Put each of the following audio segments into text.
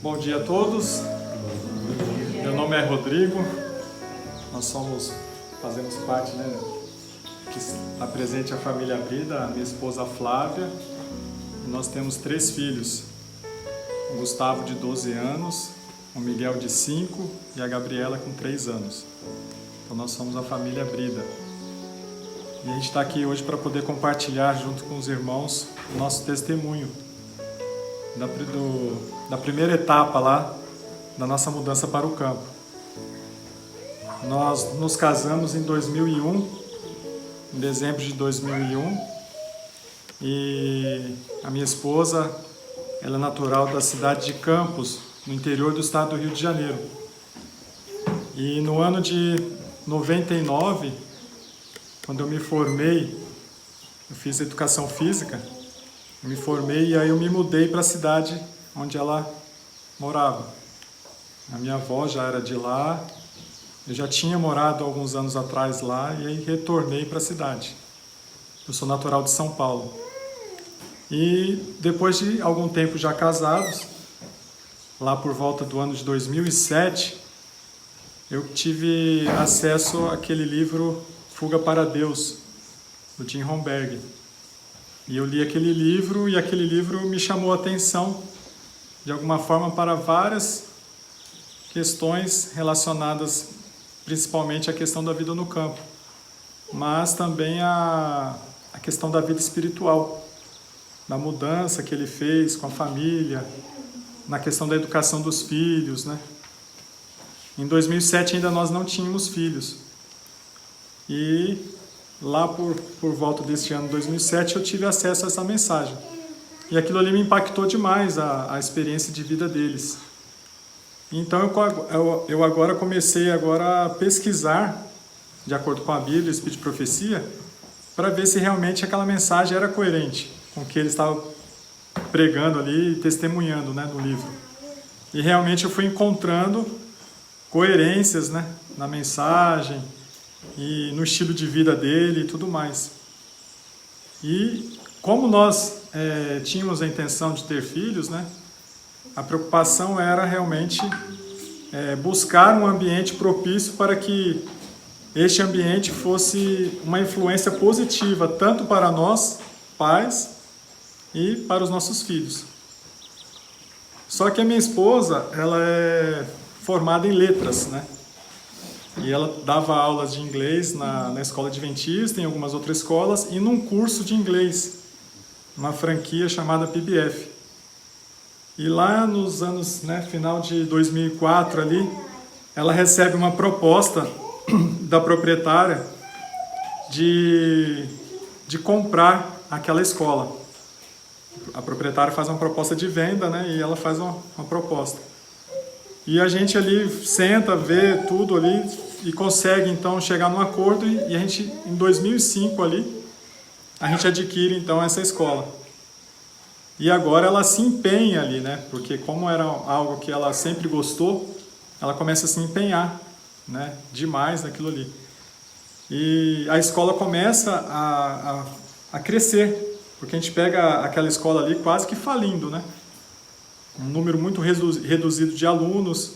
Bom dia a todos, meu nome é Rodrigo, nós fazemos parte, que está presente a família Brida, a minha esposa Flávia, e nós temos 3 filhos, o Gustavo de 12 anos, o Miguel de 5 e a Gabriela com 3 anos. Então nós somos a família Brida. E a gente está aqui hoje para poder compartilhar junto com os irmãos o nosso testemunho da primeira etapa lá da nossa mudança para o campo. Nós nos casamos em 2001, em dezembro de 2001, e a minha esposa, ela é natural da cidade de Campos, no interior do estado do Rio de Janeiro. E no ano de 99, quando eu me formei, eu fiz educação física, eu me formei e aí eu me mudei para a cidade onde ela morava. A minha avó já era de lá, eu já tinha morado alguns anos atrás lá e aí retornei para a cidade. Eu sou natural de São Paulo. E depois de algum tempo já casados, lá por volta do ano de 2007, eu tive acesso àquele livro Fuga para Deus, do Tim Romberg. E eu li aquele livro e aquele livro me chamou a atenção, de alguma forma, para várias questões relacionadas principalmente à questão da vida no campo, mas também a questão da vida espiritual, da mudança que ele fez com a família, na questão da educação dos filhos, Em 2007 ainda nós não tínhamos filhos. E lá por volta deste ano 2007 eu tive acesso a essa mensagem. E aquilo ali me impactou demais, a experiência de vida deles. Então eu agora comecei a pesquisar, de acordo com a Bíblia, Espírito de Profecia, para ver se realmente aquela mensagem era coerente com o que ele estava pregando ali e testemunhando, no livro. E realmente eu fui encontrando coerências, na mensagem e no estilo de vida dele e tudo mais. E como nós tínhamos a intenção de ter filhos, a preocupação era realmente buscar um ambiente propício para que este ambiente fosse uma influência positiva, tanto para nós, pais, e para os nossos filhos. Só que a minha esposa, ela é formada em letras, E ela dava aulas de inglês na escola adventista, em algumas outras escolas, e num curso de inglês, uma franquia chamada PBF. E lá nos anos, final de 2004 ali, ela recebe uma proposta da proprietária de comprar aquela escola. A proprietária faz uma proposta de venda, e ela faz uma proposta. E a gente ali senta, vê tudo ali e consegue então chegar num acordo e a gente, em 2005 ali, a gente adquire então essa escola. E agora ela se empenha ali, porque como era algo que ela sempre gostou, ela começa a se empenhar, demais naquilo ali. E a escola começa a crescer, porque a gente pega aquela escola ali quase que falindo, Um número muito reduzido de alunos.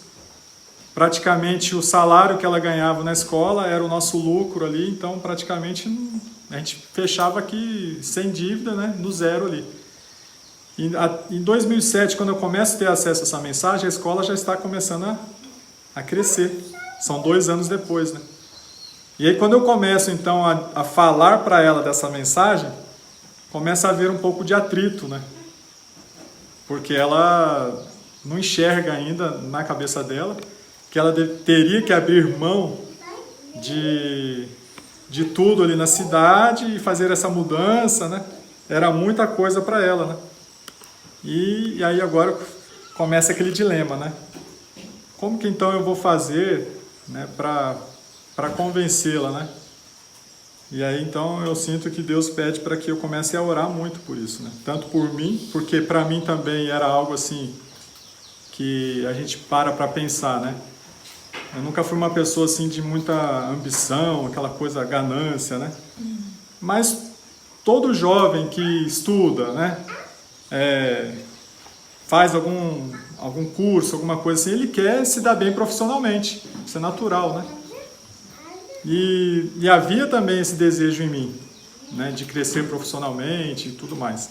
Praticamente o salário que ela ganhava na escola era o nosso lucro ali, então praticamente a gente fechava aqui sem dívida, no zero ali. E em 2007, quando eu começo a ter acesso a essa mensagem, a escola já está começando a crescer. São 2 anos depois, E aí quando eu começo então a falar para ela dessa mensagem, começa a haver um pouco de atrito, Porque ela não enxerga ainda na cabeça dela que ela teria que abrir mão de tudo ali na cidade e fazer essa mudança, Era muita coisa para ela, E aí agora começa aquele dilema, né? Como que então eu vou fazer, né, para convencê-la, né? E aí então eu sinto que Deus pede para que eu comece a orar muito por isso, né? Tanto por mim, porque para mim também era algo assim que a gente para pensar, né? Eu nunca fui uma pessoa assim de muita ambição, aquela coisa ganância, né? Mas todo jovem que estuda, né, faz algum curso, alguma coisa assim, ele quer se dar bem profissionalmente. Isso é natural, né? E havia também esse desejo em mim, né, de crescer profissionalmente e tudo mais.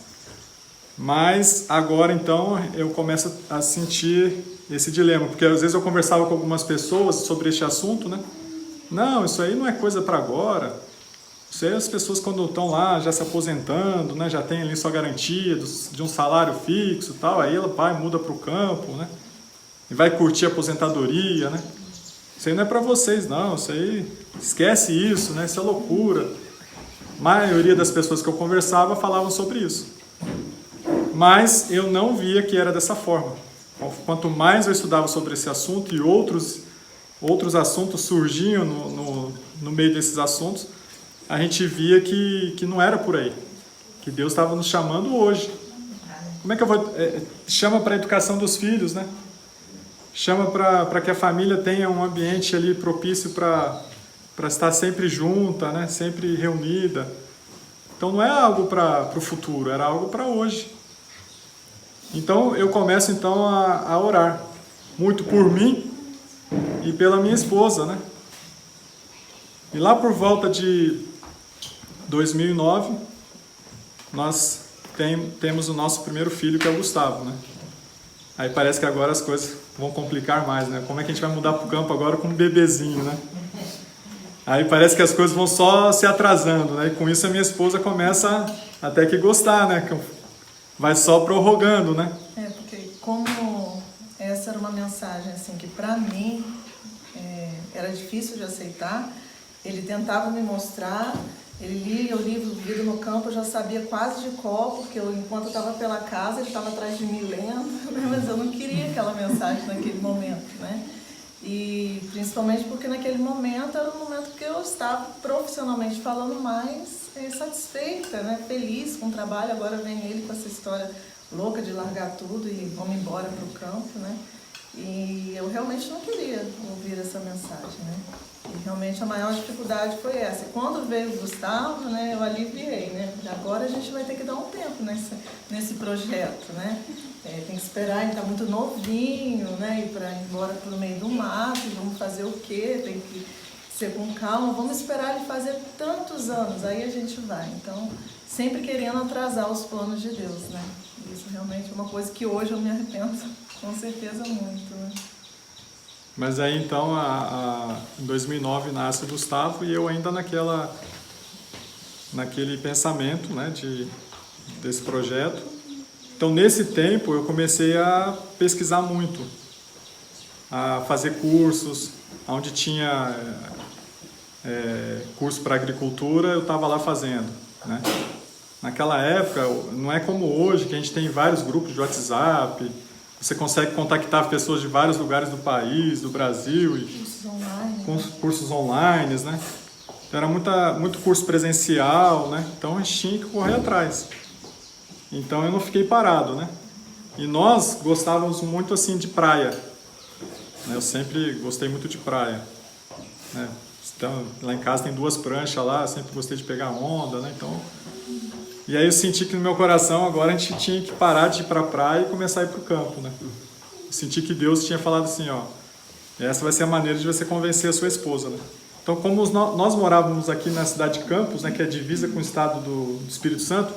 Mas agora então eu começo a sentir esse dilema, porque às vezes eu conversava com algumas pessoas sobre este assunto, né? Não, isso aí não é coisa para agora. Isso aí as pessoas quando estão lá já se aposentando, né, já tem ali sua garantia de um salário fixo e tal, aí ela vai, muda para o campo, né? E vai curtir a aposentadoria, né? Isso aí não é para vocês não, isso aí, esquece isso, né? Isso é loucura. A maioria das pessoas que eu conversava falavam sobre isso. Mas eu não via que era dessa forma. Quanto mais eu estudava sobre esse assunto e outros assuntos surgiam no meio desses assuntos, a gente via que não era por aí. Que Deus estava nos chamando hoje. Como é que eu vou... chama para a educação dos filhos, né? Chama para que a família tenha um ambiente ali propício para estar sempre junta, né? Sempre reunida. Então não é algo para o futuro, era algo para hoje. Então eu começo então a orar, muito por mim e pela minha esposa, né? E lá por volta de 2009, nós temos o nosso primeiro filho, que é o Gustavo, né? Aí parece que agora as coisas vão complicar mais, né? Como é que a gente vai mudar para o campo agora com um bebezinho, né? Aí parece que as coisas vão só se atrasando, né? E com isso a minha esposa começa até que gostar, né? Vai só prorrogando, né? Porque como essa era uma mensagem assim que para mim era difícil de aceitar, ele tentava me mostrar, ele lia o livro Vida no Campo, eu já sabia quase de cor, porque enquanto eu estava pela casa, ele estava atrás de mim lendo, né? Mas eu não queria aquela mensagem naquele momento, né? E principalmente porque naquele momento era um momento que eu estava profissionalmente falando mais satisfeita, né? Feliz com o trabalho. Agora vem ele com essa história louca de largar tudo e vamos embora para o campo, né? E eu realmente não queria ouvir essa mensagem, né? E realmente a maior dificuldade foi essa. E quando veio o Gustavo, né, eu aliviei, né? Agora a gente vai ter que dar um tempo nesse projeto, né? Tem que esperar, ele está muito novinho, né? Ir para embora pelo meio do mato, vamos fazer o quê? Tem que ser com calma, vamos esperar ele fazer tantos anos, aí a gente vai. Então, sempre querendo atrasar os planos de Deus, né? Isso realmente é uma coisa que hoje eu me arrependo, com certeza, muito, né? Mas aí então, em 2009 nasce o Gustavo e eu ainda naquele pensamento, né, desse projeto. Então nesse tempo eu comecei a pesquisar muito, a fazer cursos, onde tinha curso para agricultura eu estava lá fazendo, né? Naquela época, não é como hoje, que a gente tem vários grupos de WhatsApp, você consegue contactar pessoas de vários lugares do país, do Brasil, e cursos online, né? Então, era muito curso presencial, né? Então a gente tinha que correr atrás. Então eu não fiquei parado, né? E nós gostávamos muito assim de praia, né? Eu sempre gostei muito de praia, né? Então, lá em casa tem 2 pranchas lá, sempre gostei de pegar onda, né? Então, e aí eu senti que no meu coração agora a gente tinha que parar de ir para a praia e começar a ir para o campo, né? Eu senti que Deus tinha falado assim, ó, essa vai ser a maneira de você convencer a sua esposa, né? Então, como nós morávamos aqui na cidade de Campos, né, que é divisa com o estado do Espírito Santo,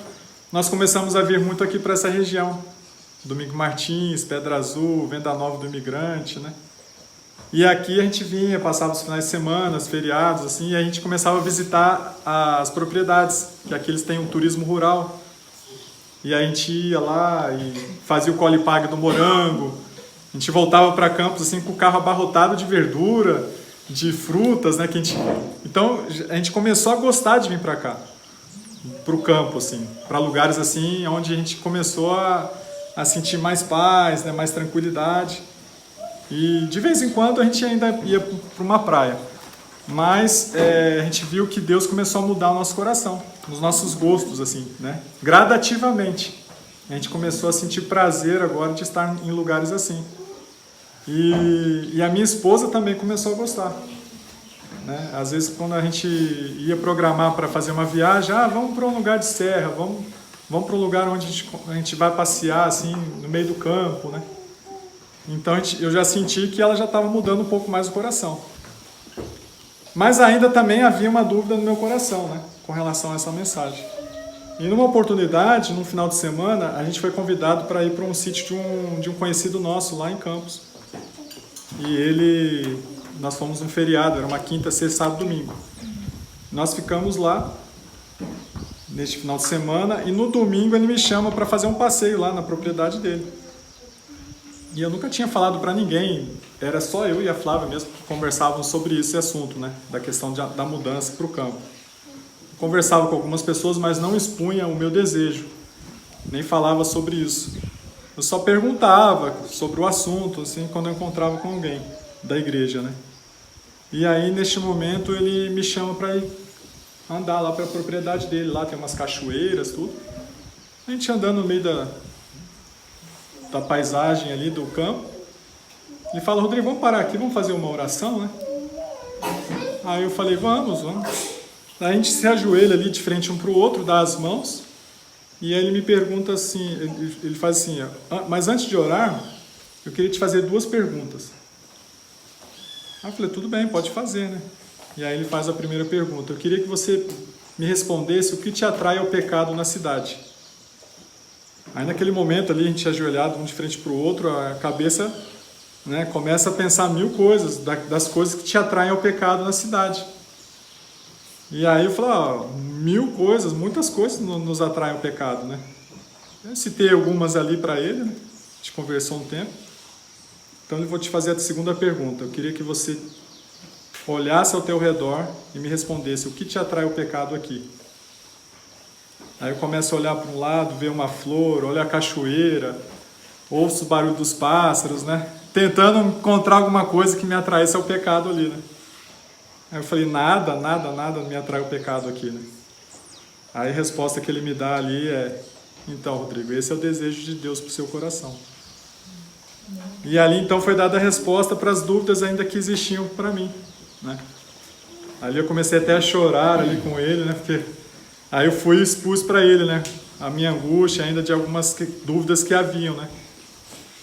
nós começamos a vir muito aqui para essa região. Domingo Martins, Pedra Azul, Venda Nova do Imigrante, né? E aqui a gente vinha, passava os finais de semana, os feriados, assim, e a gente começava a visitar as propriedades, que aqui eles têm um turismo rural. E a gente ia lá e fazia o colhe-pague do morango. A gente voltava para Campos assim, com o carro abarrotado de verdura, de frutas, né? Então a gente começou a gostar de vir para cá, para o campo, assim, para lugares assim, onde a gente começou a sentir mais paz, né, mais tranquilidade. E de vez em quando a gente ainda ia para uma praia. Mas a gente viu que Deus começou a mudar o nosso coração, os nossos gostos, assim, né? Gradativamente. A gente começou a sentir prazer agora de estar em lugares assim. E a minha esposa também começou a gostar. Né? Às vezes, quando a gente ia programar para fazer uma viagem, vamos para um lugar de serra, vamos para um lugar onde a gente vai passear, assim, no meio do campo, né? Então eu já senti que ela já estava mudando um pouco mais o coração. Mas ainda também havia uma dúvida no meu coração, né, com relação a essa mensagem. E numa oportunidade, num final de semana, a gente foi convidado para ir para um sítio de um conhecido nosso lá em Campos. E nós fomos num feriado, era uma quinta, sexta, sábado, domingo. Nós ficamos lá neste final de semana e no domingo ele me chama para fazer um passeio lá na propriedade dele. E eu nunca tinha falado para ninguém, era só eu e a Flávia mesmo que conversavam sobre esse assunto, né, da questão da mudança para o campo. Conversava com algumas pessoas, mas não expunha o meu desejo, nem falava sobre isso. Eu só perguntava sobre o assunto, assim, quando eu encontrava com alguém da igreja, né. E aí, neste momento, ele me chama para ir andar lá para a propriedade dele, lá tem umas cachoeiras, tudo. A gente andando no meio da paisagem ali do campo. Ele fala: Rodrigo, vamos parar aqui, vamos fazer uma oração, né? Aí eu falei: vamos. Aí a gente se ajoelha ali de frente um para o outro, dá as mãos, e aí ele me pergunta assim, ele faz assim: mas antes de orar, eu queria te fazer 2 perguntas. Aí eu falei: tudo bem, pode fazer, né? E aí ele faz a primeira pergunta: eu queria que você me respondesse o que te atrai ao pecado na cidade. Aí naquele momento ali, a gente ajoelhado um de frente para o outro, a cabeça, né, começa a pensar 1000 coisas, das coisas que te atraem ao pecado na cidade. E aí eu falei: 1000 coisas, muitas coisas nos atraem ao pecado, né? Eu citei algumas ali para ele, né? A gente conversou um tempo. Então eu vou te fazer a segunda pergunta. Eu queria que você olhasse ao teu redor e me respondesse: o que te atrai ao pecado aqui? Aí eu começo a olhar para um lado, ver uma flor, olho a cachoeira, ouço o barulho dos pássaros, né? Tentando encontrar alguma coisa que me atraísse ao pecado ali, né? Aí eu falei: nada me atrai ao pecado aqui, né? Aí a resposta que ele me dá ali é: então, Rodrigo, esse é o desejo de Deus para o seu coração. E ali então foi dada a resposta para as dúvidas ainda que existiam para mim, né? Ali eu comecei até a chorar ali com ele, né? Porque aí eu fui e expus para ele, né, a minha angústia ainda de algumas dúvidas que haviam, né.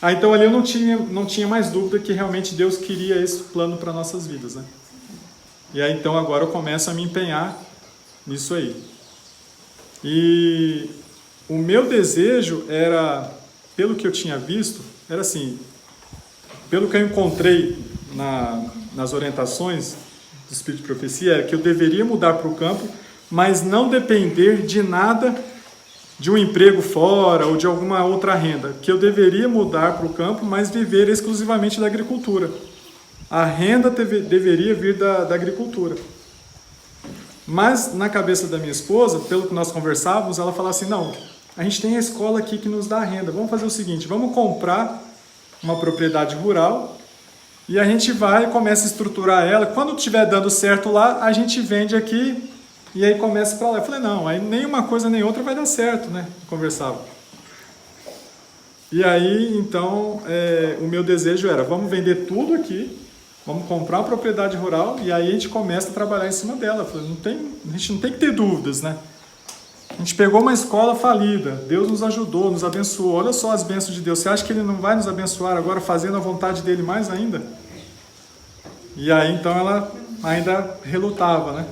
Aí então ali eu não tinha mais dúvida que realmente Deus queria esse plano para nossas vidas, né. E aí então agora eu começo a me empenhar nisso aí. E o meu desejo era, pelo que eu tinha visto, era assim, pelo que eu encontrei nas orientações do Espírito de Profecia, era que eu deveria mudar para o campo, mas não depender de nada, de um emprego fora ou de alguma outra renda, que eu deveria mudar para o campo, mas viver exclusivamente da agricultura. A renda deveria vir da agricultura. Mas na cabeça da minha esposa, pelo que nós conversávamos, ela falava assim: não, a gente tem a escola aqui que nos dá renda, vamos fazer o seguinte, vamos comprar uma propriedade rural e a gente vai e começa a estruturar ela, quando estiver dando certo lá, a gente vende aqui. E aí começa para lá. Eu falei: não, aí nem uma coisa nem outra vai dar certo, né? Conversava. E aí, então, o meu desejo era: vamos vender tudo aqui, vamos comprar uma propriedade rural e aí a gente começa a trabalhar em cima dela. Eu falei: a gente não tem que ter dúvidas, né? A gente pegou uma escola falida, Deus nos ajudou, nos abençoou. Olha só as bênçãos de Deus. Você acha que Ele não vai nos abençoar agora fazendo a vontade dEle mais ainda? E aí, então, ela ainda relutava, né?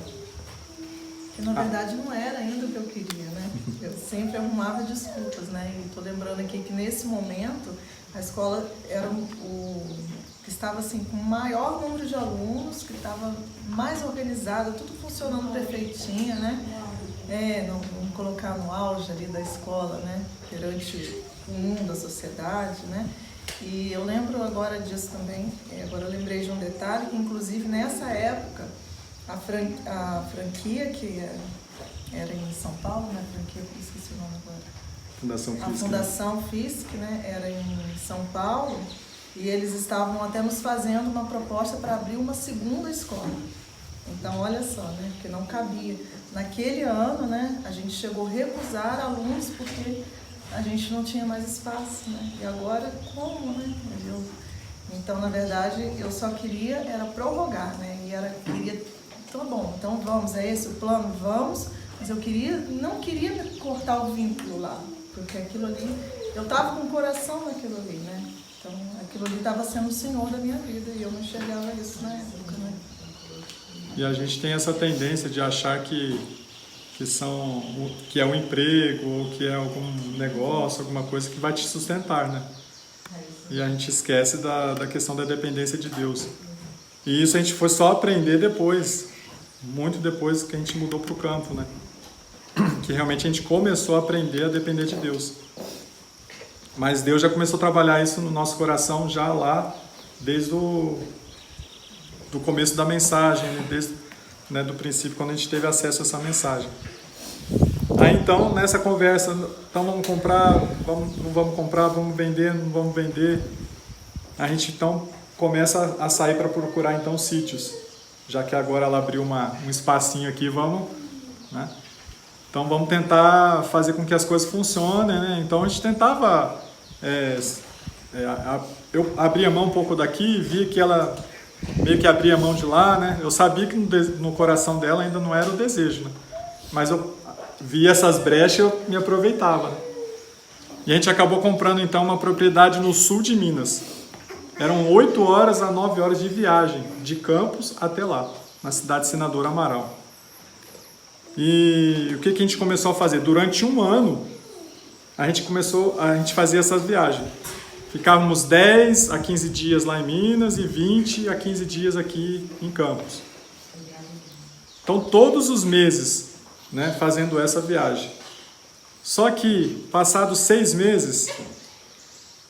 Que na verdade não era ainda o que eu queria, né? Eu sempre arrumava desculpas, né? E estou lembrando aqui que nesse momento a escola era o que estava assim com o maior número de alunos, que estava mais organizada, tudo funcionando perfeitinho, né? Não colocar no auge ali da escola, né? Perante o mundo, a sociedade, né? E eu lembro agora disso também, agora eu lembrei de um detalhe que inclusive nessa época a franquia que era em São Paulo, né? Franquia, eu esqueci o nome agora. Fundação A Física. Fundação FISC, né, era em São Paulo, e eles estavam até nos fazendo uma proposta para abrir uma segunda escola. Então, olha só, né, porque não cabia. Naquele ano, né, a gente chegou a recusar alunos porque a gente não tinha mais espaço, né? E agora, como, né? Então, na verdade, eu só queria era prorrogar, né? Queria, tá bom, então vamos, é esse o plano, vamos. Mas eu não queria cortar o vínculo lá, porque aquilo ali, eu estava com o coração naquilo ali, né? Então, aquilo ali estava sendo o Senhor da minha vida e eu não enxergava isso na época, né? E a gente tem essa tendência de achar que é um emprego ou que é algum negócio, alguma coisa que vai te sustentar, né? E a gente esquece da questão da dependência de Deus. E isso a gente foi só aprender depois, muito depois que a gente mudou para o campo, né? Que realmente a gente começou a aprender a depender de Deus. Mas Deus já começou a trabalhar isso no nosso coração já lá, desde do começo da mensagem, né? Desde do princípio, quando a gente teve acesso a essa mensagem. Aí então, nessa conversa, então vamos comprar, não vamos comprar, vamos vender, não vamos vender. A gente então começa a sair para procurar então sítios, já que agora ela abriu um espacinho aqui, vamos, né? Então vamos tentar fazer com que as coisas funcionem, né? Então a gente tentava, eu abria a mão um pouco daqui, via que ela meio que abria a mão de lá, né? Eu sabia que no coração dela ainda não era o desejo, né? Mas eu via essas brechas e eu me aproveitava, né? E a gente acabou comprando então uma propriedade no sul de Minas. Eram 8 horas a 9 horas de viagem, de Campos até lá, na cidade de Senador Amaral. E o que a gente começou a fazer? Durante um ano, a gente fazia essas viagens. Ficávamos 10 a 15 dias lá em Minas e 20 a 15 dias aqui em Campos. Então, todos os meses, né, fazendo essa viagem. Só que, passados 6 meses,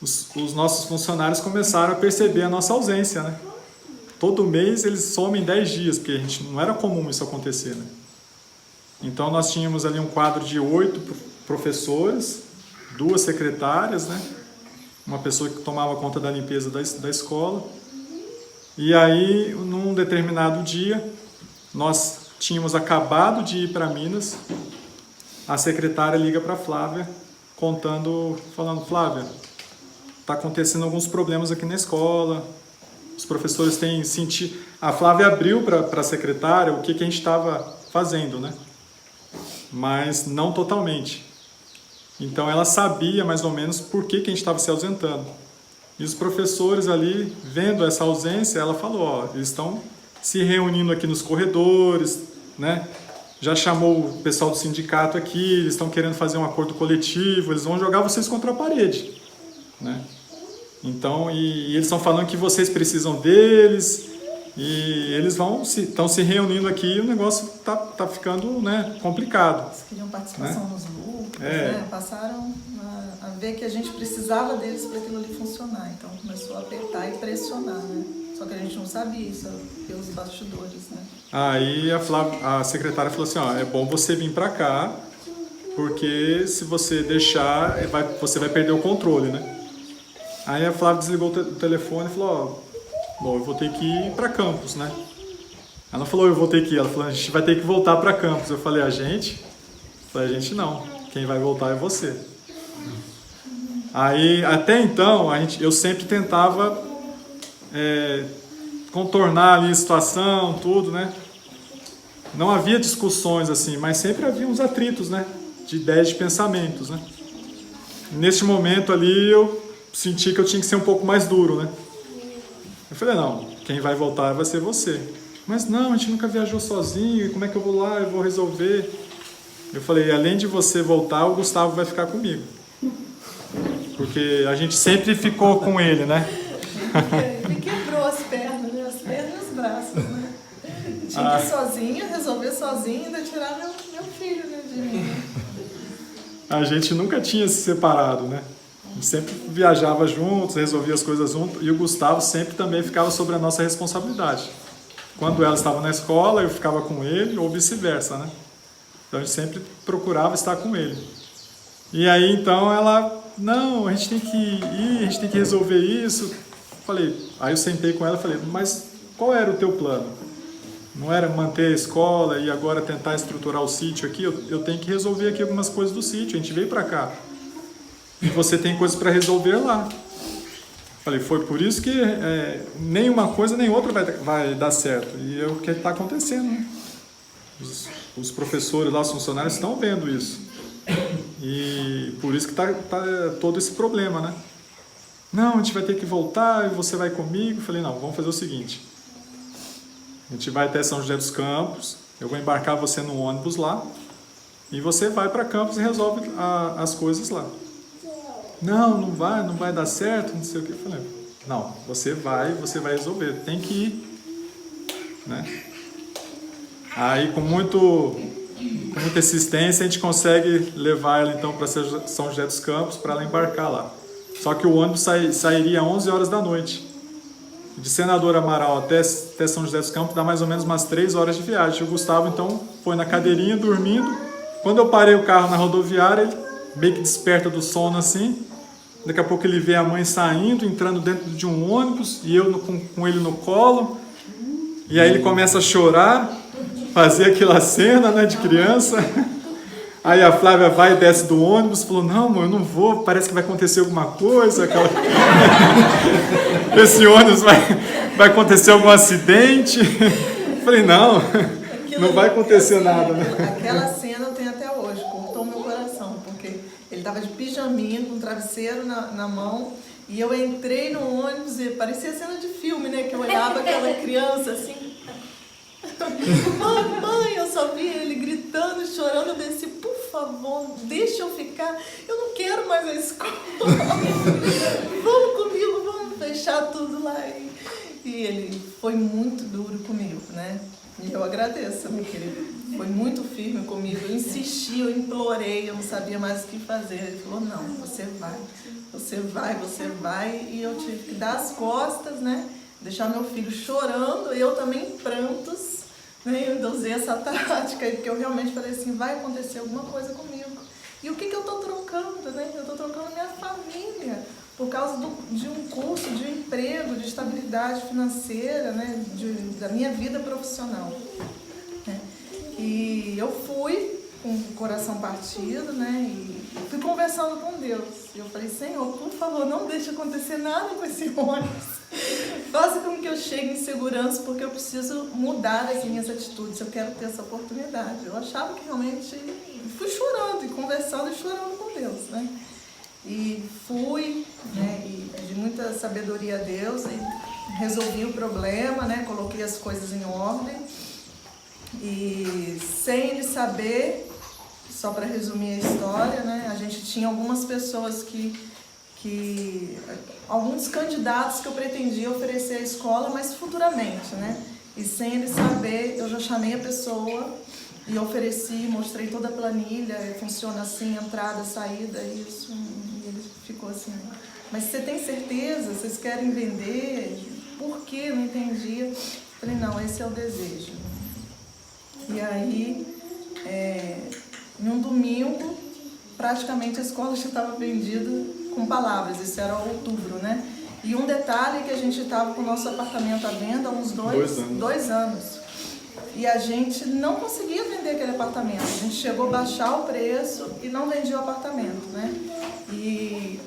os nossos funcionários começaram a perceber a nossa ausência, né? Todo mês eles somem 10 dias, porque não era comum isso acontecer, né? Então, nós tínhamos ali um quadro de 8 professores, 2 secretárias, né? Uma pessoa que tomava conta da limpeza da escola. E aí, num determinado dia, nós tínhamos acabado de ir para Minas, a secretária liga para a Flávia, falando, Flávia, está acontecendo alguns problemas aqui na escola, os professores têm sentido... A Flávia abriu para a secretária o que a gente estava fazendo, né? Mas não totalmente. Então ela sabia mais ou menos por que a gente estava se ausentando. E os professores ali, vendo essa ausência, ela falou, ó, eles estão se reunindo aqui nos corredores, né? Já chamou o pessoal do sindicato aqui, eles estão querendo fazer um acordo coletivo, eles vão jogar vocês contra a parede, né? Então, e eles estão falando que vocês precisam deles, e eles estão se reunindo aqui e o negócio tá ficando, né, complicado. Eles queriam participação, né, nos lucros, né? Né? Passaram a ver que a gente precisava deles para aquilo ali funcionar. Então começou a apertar e pressionar, né? Só que a gente não sabia isso pelos bastidores, né? Aí a secretária falou assim, ó, é bom você vir para cá, porque se você deixar, você vai perder o controle, né? Aí a Flávia desligou o telefone e falou, ó, bom, eu vou ter que ir para Campos, né? Ela falou, eu vou ter que ir. Ela falou, a gente vai ter que voltar para Campos. Eu falei, a gente? Eu falei, a gente não. Quem vai voltar é você. Aí, até então, eu sempre tentava contornar ali a situação, tudo, né? Não havia discussões assim, mas sempre havia uns atritos, né? De ideias, de pensamentos, né? Neste momento ali, eu senti que eu tinha que ser um pouco mais duro, né? Eu falei, não, quem vai voltar vai ser você. Mas não, a gente nunca viajou sozinho, como é que eu vou lá, eu vou resolver? Eu falei, além de você voltar, o Gustavo vai ficar comigo. Porque a gente sempre ficou com ele, né? Ele quebrou as pernas, né? As pernas e os braços, né? Tinha que ir sozinho, resolver sozinho e ainda tirar meu filho, né, de mim. A gente nunca tinha se separado, né? A gente sempre viajava juntos, resolvia as coisas juntos, e o Gustavo sempre também ficava sobre a nossa responsabilidade. Quando ela estava na escola, eu ficava com ele, ou vice-versa, né? Então a gente sempre procurava estar com ele. E aí então ela, não, a gente tem que ir, a gente tem que resolver isso. Aí eu sentei com ela e falei, mas qual era o teu plano? Não era manter a escola e agora tentar estruturar o sítio aqui? Eu tenho que resolver aqui algumas coisas do sítio, a gente veio para cá. E você tem coisas para resolver lá. Falei, foi por isso que nem uma coisa nem outra vai dar certo. E é o que está acontecendo, né? Os professores lá, os funcionários estão vendo isso. E por isso que tá todo esse problema, né? Não, a gente vai ter que voltar e você vai comigo. Falei, não, vamos fazer o seguinte. A gente vai até São José dos Campos, eu vou embarcar você no ônibus lá e você vai para Campos e resolve as coisas lá. Não vai dar certo, não sei o que. Eu falei, não, você vai resolver, tem que ir, né? Aí com muita insistência a gente consegue levar ela então para São José dos Campos para ela embarcar lá. Só que o ônibus sairia às 11 horas da noite. De Senador Amaral até São José dos Campos dá mais ou menos umas 3 horas de viagem. O Gustavo então foi na cadeirinha dormindo. Quando eu parei o carro na rodoviária, ele meio que desperta do sono assim. Daqui a pouco ele vê a mãe saindo, entrando dentro de um ônibus e eu com ele no colo. E aí ele começa a chorar, fazer aquela cena, né, de criança. Aí a Flávia vai e desce do ônibus, falou, não, amor, eu não vou, parece que vai acontecer alguma coisa. Esse ônibus vai acontecer algum acidente. Falei, não vai acontecer nada, né? Aquela cena eu tenho até hoje, cortou meu coração, porque ele estava de pijaminha, com um travesseiro na mão, e eu entrei no ônibus e parecia cena de filme, né? Que eu olhava aquela criança assim, mãe, eu só vi ele gritando, chorando, eu desci, por favor, deixa eu ficar, eu não quero mais a escola, vamos comigo, vamos fechar tudo lá. E ele foi muito duro comigo, né? E eu agradeço, meu querido, foi muito firme comigo, eu insisti, eu implorei, eu não sabia mais o que fazer. Ele falou, não, você vai, e eu tive que dar as costas, né? Deixar meu filho chorando, eu também em prantos, né? Eu usei essa tática, porque eu realmente falei assim, vai acontecer alguma coisa comigo. E o que eu estou trocando, né? Eu estou trocando minha família por causa de um curso, de um emprego, de estabilidade financeira, né? Da minha vida profissional. Né? E eu fui com o coração partido, né? E fui conversando com Deus. E eu falei, Senhor, por favor, não deixe acontecer nada com esse ônibus. Faça com que eu chegue em segurança, porque eu preciso mudar as minhas atitudes. Eu quero ter essa oportunidade. Eu achava que realmente... Fui chorando e conversando e chorando com Deus, né? E fui, né? E pedi muita sabedoria a Deus e resolvi o problema, né? Coloquei as coisas em ordem. E sem ele saber, só para resumir a história, né? A gente tinha algumas pessoas alguns candidatos que eu pretendia oferecer à escola, mas futuramente, né? E sem ele saber, eu já chamei a pessoa e ofereci, mostrei toda a planilha, funciona assim, entrada, saída, isso, e ele ficou assim, mas você tem certeza? Vocês querem vender? Por quê? Não entendi. Falei, não, esse é o desejo. E aí, em um domingo, praticamente a escola já estava vendida com palavras, isso era outubro, né? E um detalhe que a gente estava com o nosso apartamento à venda há uns dois anos. E a gente não conseguia vender aquele apartamento. A gente chegou a baixar o preço e não vendia o apartamento, né? E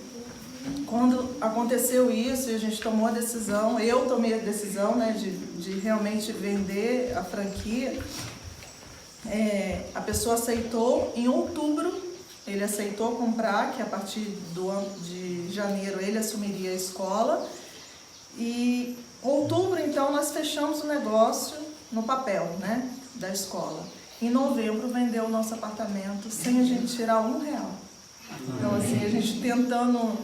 quando aconteceu isso e a gente tomou a decisão, eu tomei a decisão, né, de realmente vender a franquia, a pessoa aceitou. Em outubro, ele aceitou comprar, que a partir do ano de janeiro ele assumiria a escola. E em outubro, então, nós fechamos o negócio no papel, né, da escola. Em novembro, vendeu o nosso apartamento sem a gente tirar R$1. Então, assim, a gente tentando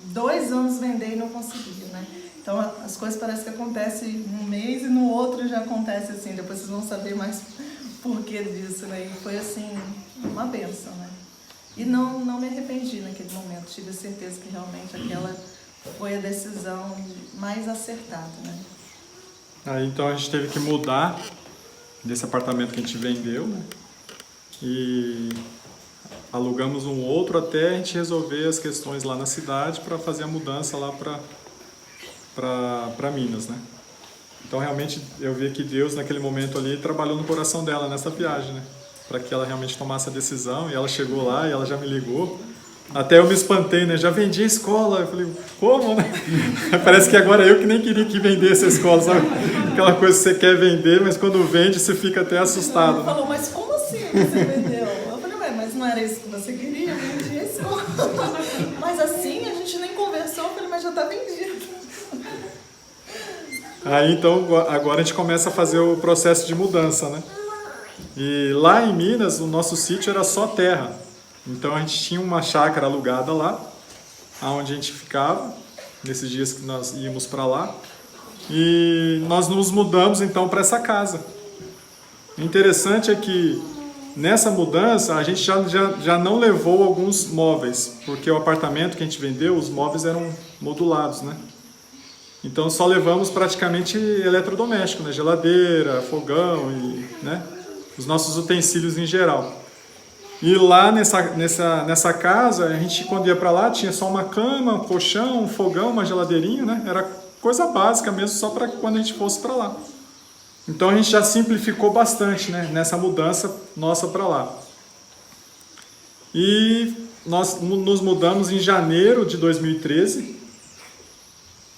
2 anos vender e não conseguia, né? Então, as coisas parecem que acontecem num mês e no outro já acontece assim. Depois vocês vão saber mais por que disso, né? E foi, assim, uma bênção, né? E não me arrependi naquele momento. Tive a certeza que realmente aquela foi a decisão mais acertada, né? Aí então a gente teve que mudar desse apartamento que a gente vendeu, né? E alugamos um outro até a gente resolver as questões lá na cidade para fazer a mudança lá para Minas, né? Então realmente eu vi que Deus naquele momento ali trabalhou no coração dela nessa viagem, né? Para que ela realmente tomasse a decisão, e ela chegou lá e ela já me ligou. Até eu me espantei, né? Já vendi a escola. Eu falei, como, né? Parece que agora eu que nem queria que vendesse a escola, sabe? Aquela coisa que você quer vender, mas quando vende você fica até assustado. Ele falou, mas como assim você vendeu? Eu falei, ué, mas não era isso que você queria? Eu vendi a escola. Mas assim, a gente nem conversou. Eu falei, mas já está vendido. Aí então, agora a gente começa a fazer o processo de mudança, né? E lá em Minas, o nosso sítio era só terra. Então a gente tinha uma chácara alugada lá, onde a gente ficava, nesses dias que nós íamos para lá. E nós nos mudamos então para essa casa. O interessante é que nessa mudança a gente já não levou alguns móveis, porque o apartamento que a gente vendeu, os móveis eram modulados, né? Então só levamos praticamente eletrodoméstico, né? Geladeira, fogão e, né? Os nossos utensílios em geral. E lá nessa casa, a gente quando ia para lá tinha só uma cama, um colchão, um fogão, uma geladeirinha, né? Era coisa básica mesmo, só para quando a gente fosse para lá. Então a gente já simplificou bastante, né? Nessa mudança nossa para lá. E nós nos mudamos em janeiro de 2013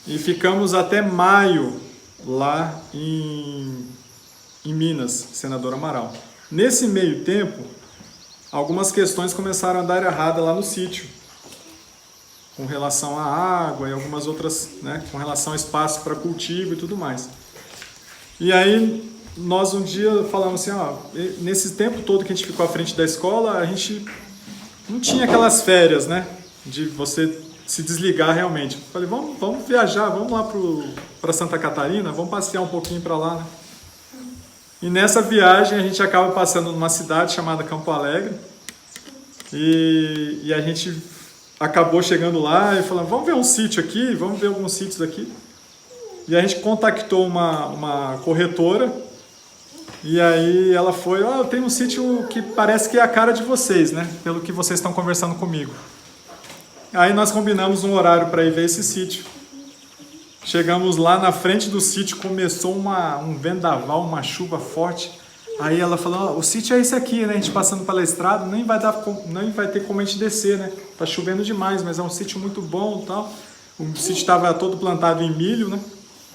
e ficamos até maio lá em Minas, Senador Amaral. Nesse meio tempo, algumas questões começaram a dar errada lá no sítio, com relação à água e algumas outras, né, com relação ao espaço para cultivo e tudo mais. E aí nós um dia falamos assim, ó, nesse tempo todo que a gente ficou à frente da escola, a gente não tinha aquelas férias, né, de você se desligar realmente. Falei, vamos viajar, vamos lá para Santa Catarina, vamos passear um pouquinho para lá, né? E nessa viagem a gente acaba passando numa cidade chamada Campo Alegre e a gente acabou chegando lá e falando, vamos ver um sítio aqui, vamos ver alguns sítios aqui. E a gente contactou uma corretora e aí ela foi, tem um sítio que parece que é a cara de vocês, né? Pelo que vocês estão conversando comigo. Aí nós combinamos um horário para ir ver esse sítio. Chegamos lá na frente do sítio, começou um vendaval, uma chuva forte. Aí ela falou, o sítio é esse aqui, né? A gente passando pela estrada, nem vai ter como a gente descer, né? Tá chovendo demais, mas é um sítio muito bom e tal. O sítio estava todo plantado em milho, né?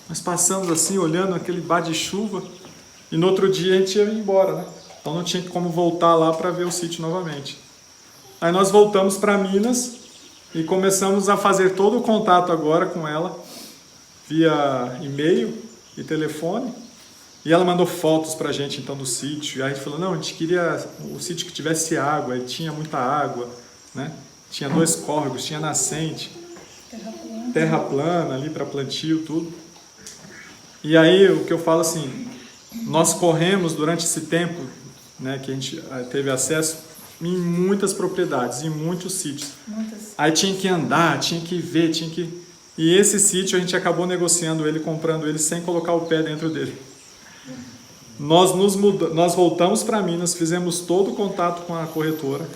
Nós passamos assim, olhando aquele bar de chuva. E no outro dia a gente ia embora, né? Então não tinha como voltar lá para ver o sítio novamente. Aí nós voltamos para Minas e começamos a fazer todo o contato agora com ela, via e-mail e telefone, e ela mandou fotos pra gente então do sítio, e aí a gente falou, não, a gente queria o sítio que tivesse água, e tinha muita água, né? Tinha 2 córregos, tinha nascente, terra plana ali para plantio, tudo. E aí o que eu falo assim, nós corremos durante esse tempo, né, que a gente teve acesso em muitas propriedades, em muitos sítios. Aí tinha que andar, tinha que ver, E esse sítio a gente acabou negociando ele, comprando ele sem colocar o pé dentro dele. Nós voltamos para Minas, fizemos todo o contato com a corretora.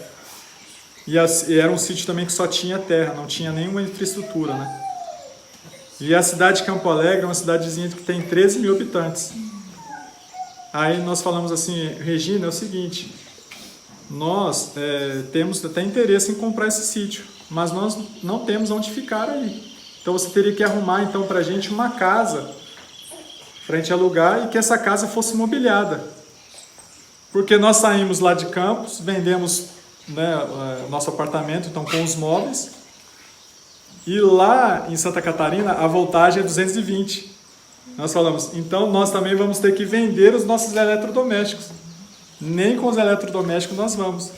E era um sítio também que só tinha terra, não tinha nenhuma infraestrutura, né? E a cidade de Campo Alegre é uma cidadezinha que tem 13 mil habitantes. Aí nós falamos assim, Regina, é o seguinte, nós temos até interesse em comprar esse sítio, mas nós não temos onde ficar aí. Então você teria que arrumar então para a gente uma casa, para a gente alugar e que essa casa fosse mobiliada. Porque nós saímos lá de Campos, vendemos, né, nosso apartamento então com os móveis, e lá em Santa Catarina a voltagem é 220. Nós falamos, então nós também vamos ter que vender os nossos eletrodomésticos. Nem com os eletrodomésticos nós vamos.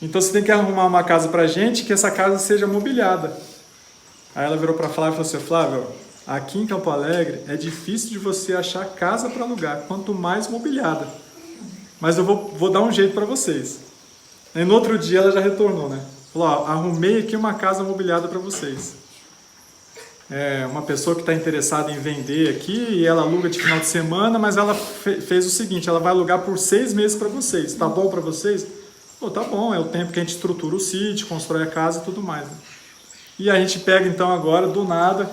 Então você tem que arrumar uma casa para a gente, que essa casa seja mobiliada. Aí ela virou para a Flávia e falou assim, Flávia, aqui em Campo Alegre é difícil de você achar casa para alugar, quanto mais mobiliada. Mas eu vou dar um jeito para vocês. Aí no outro dia ela já retornou, né? Falou, arrumei aqui uma casa mobiliada para vocês. Uma pessoa que está interessada em vender aqui, e ela aluga de final de semana, mas ela fez o seguinte, ela vai alugar por 6 meses para vocês. Tá bom para vocês? Pô, tá bom, é o tempo que a gente estrutura o sítio, constrói a casa e tudo mais. Né? E a gente pega então agora, do nada,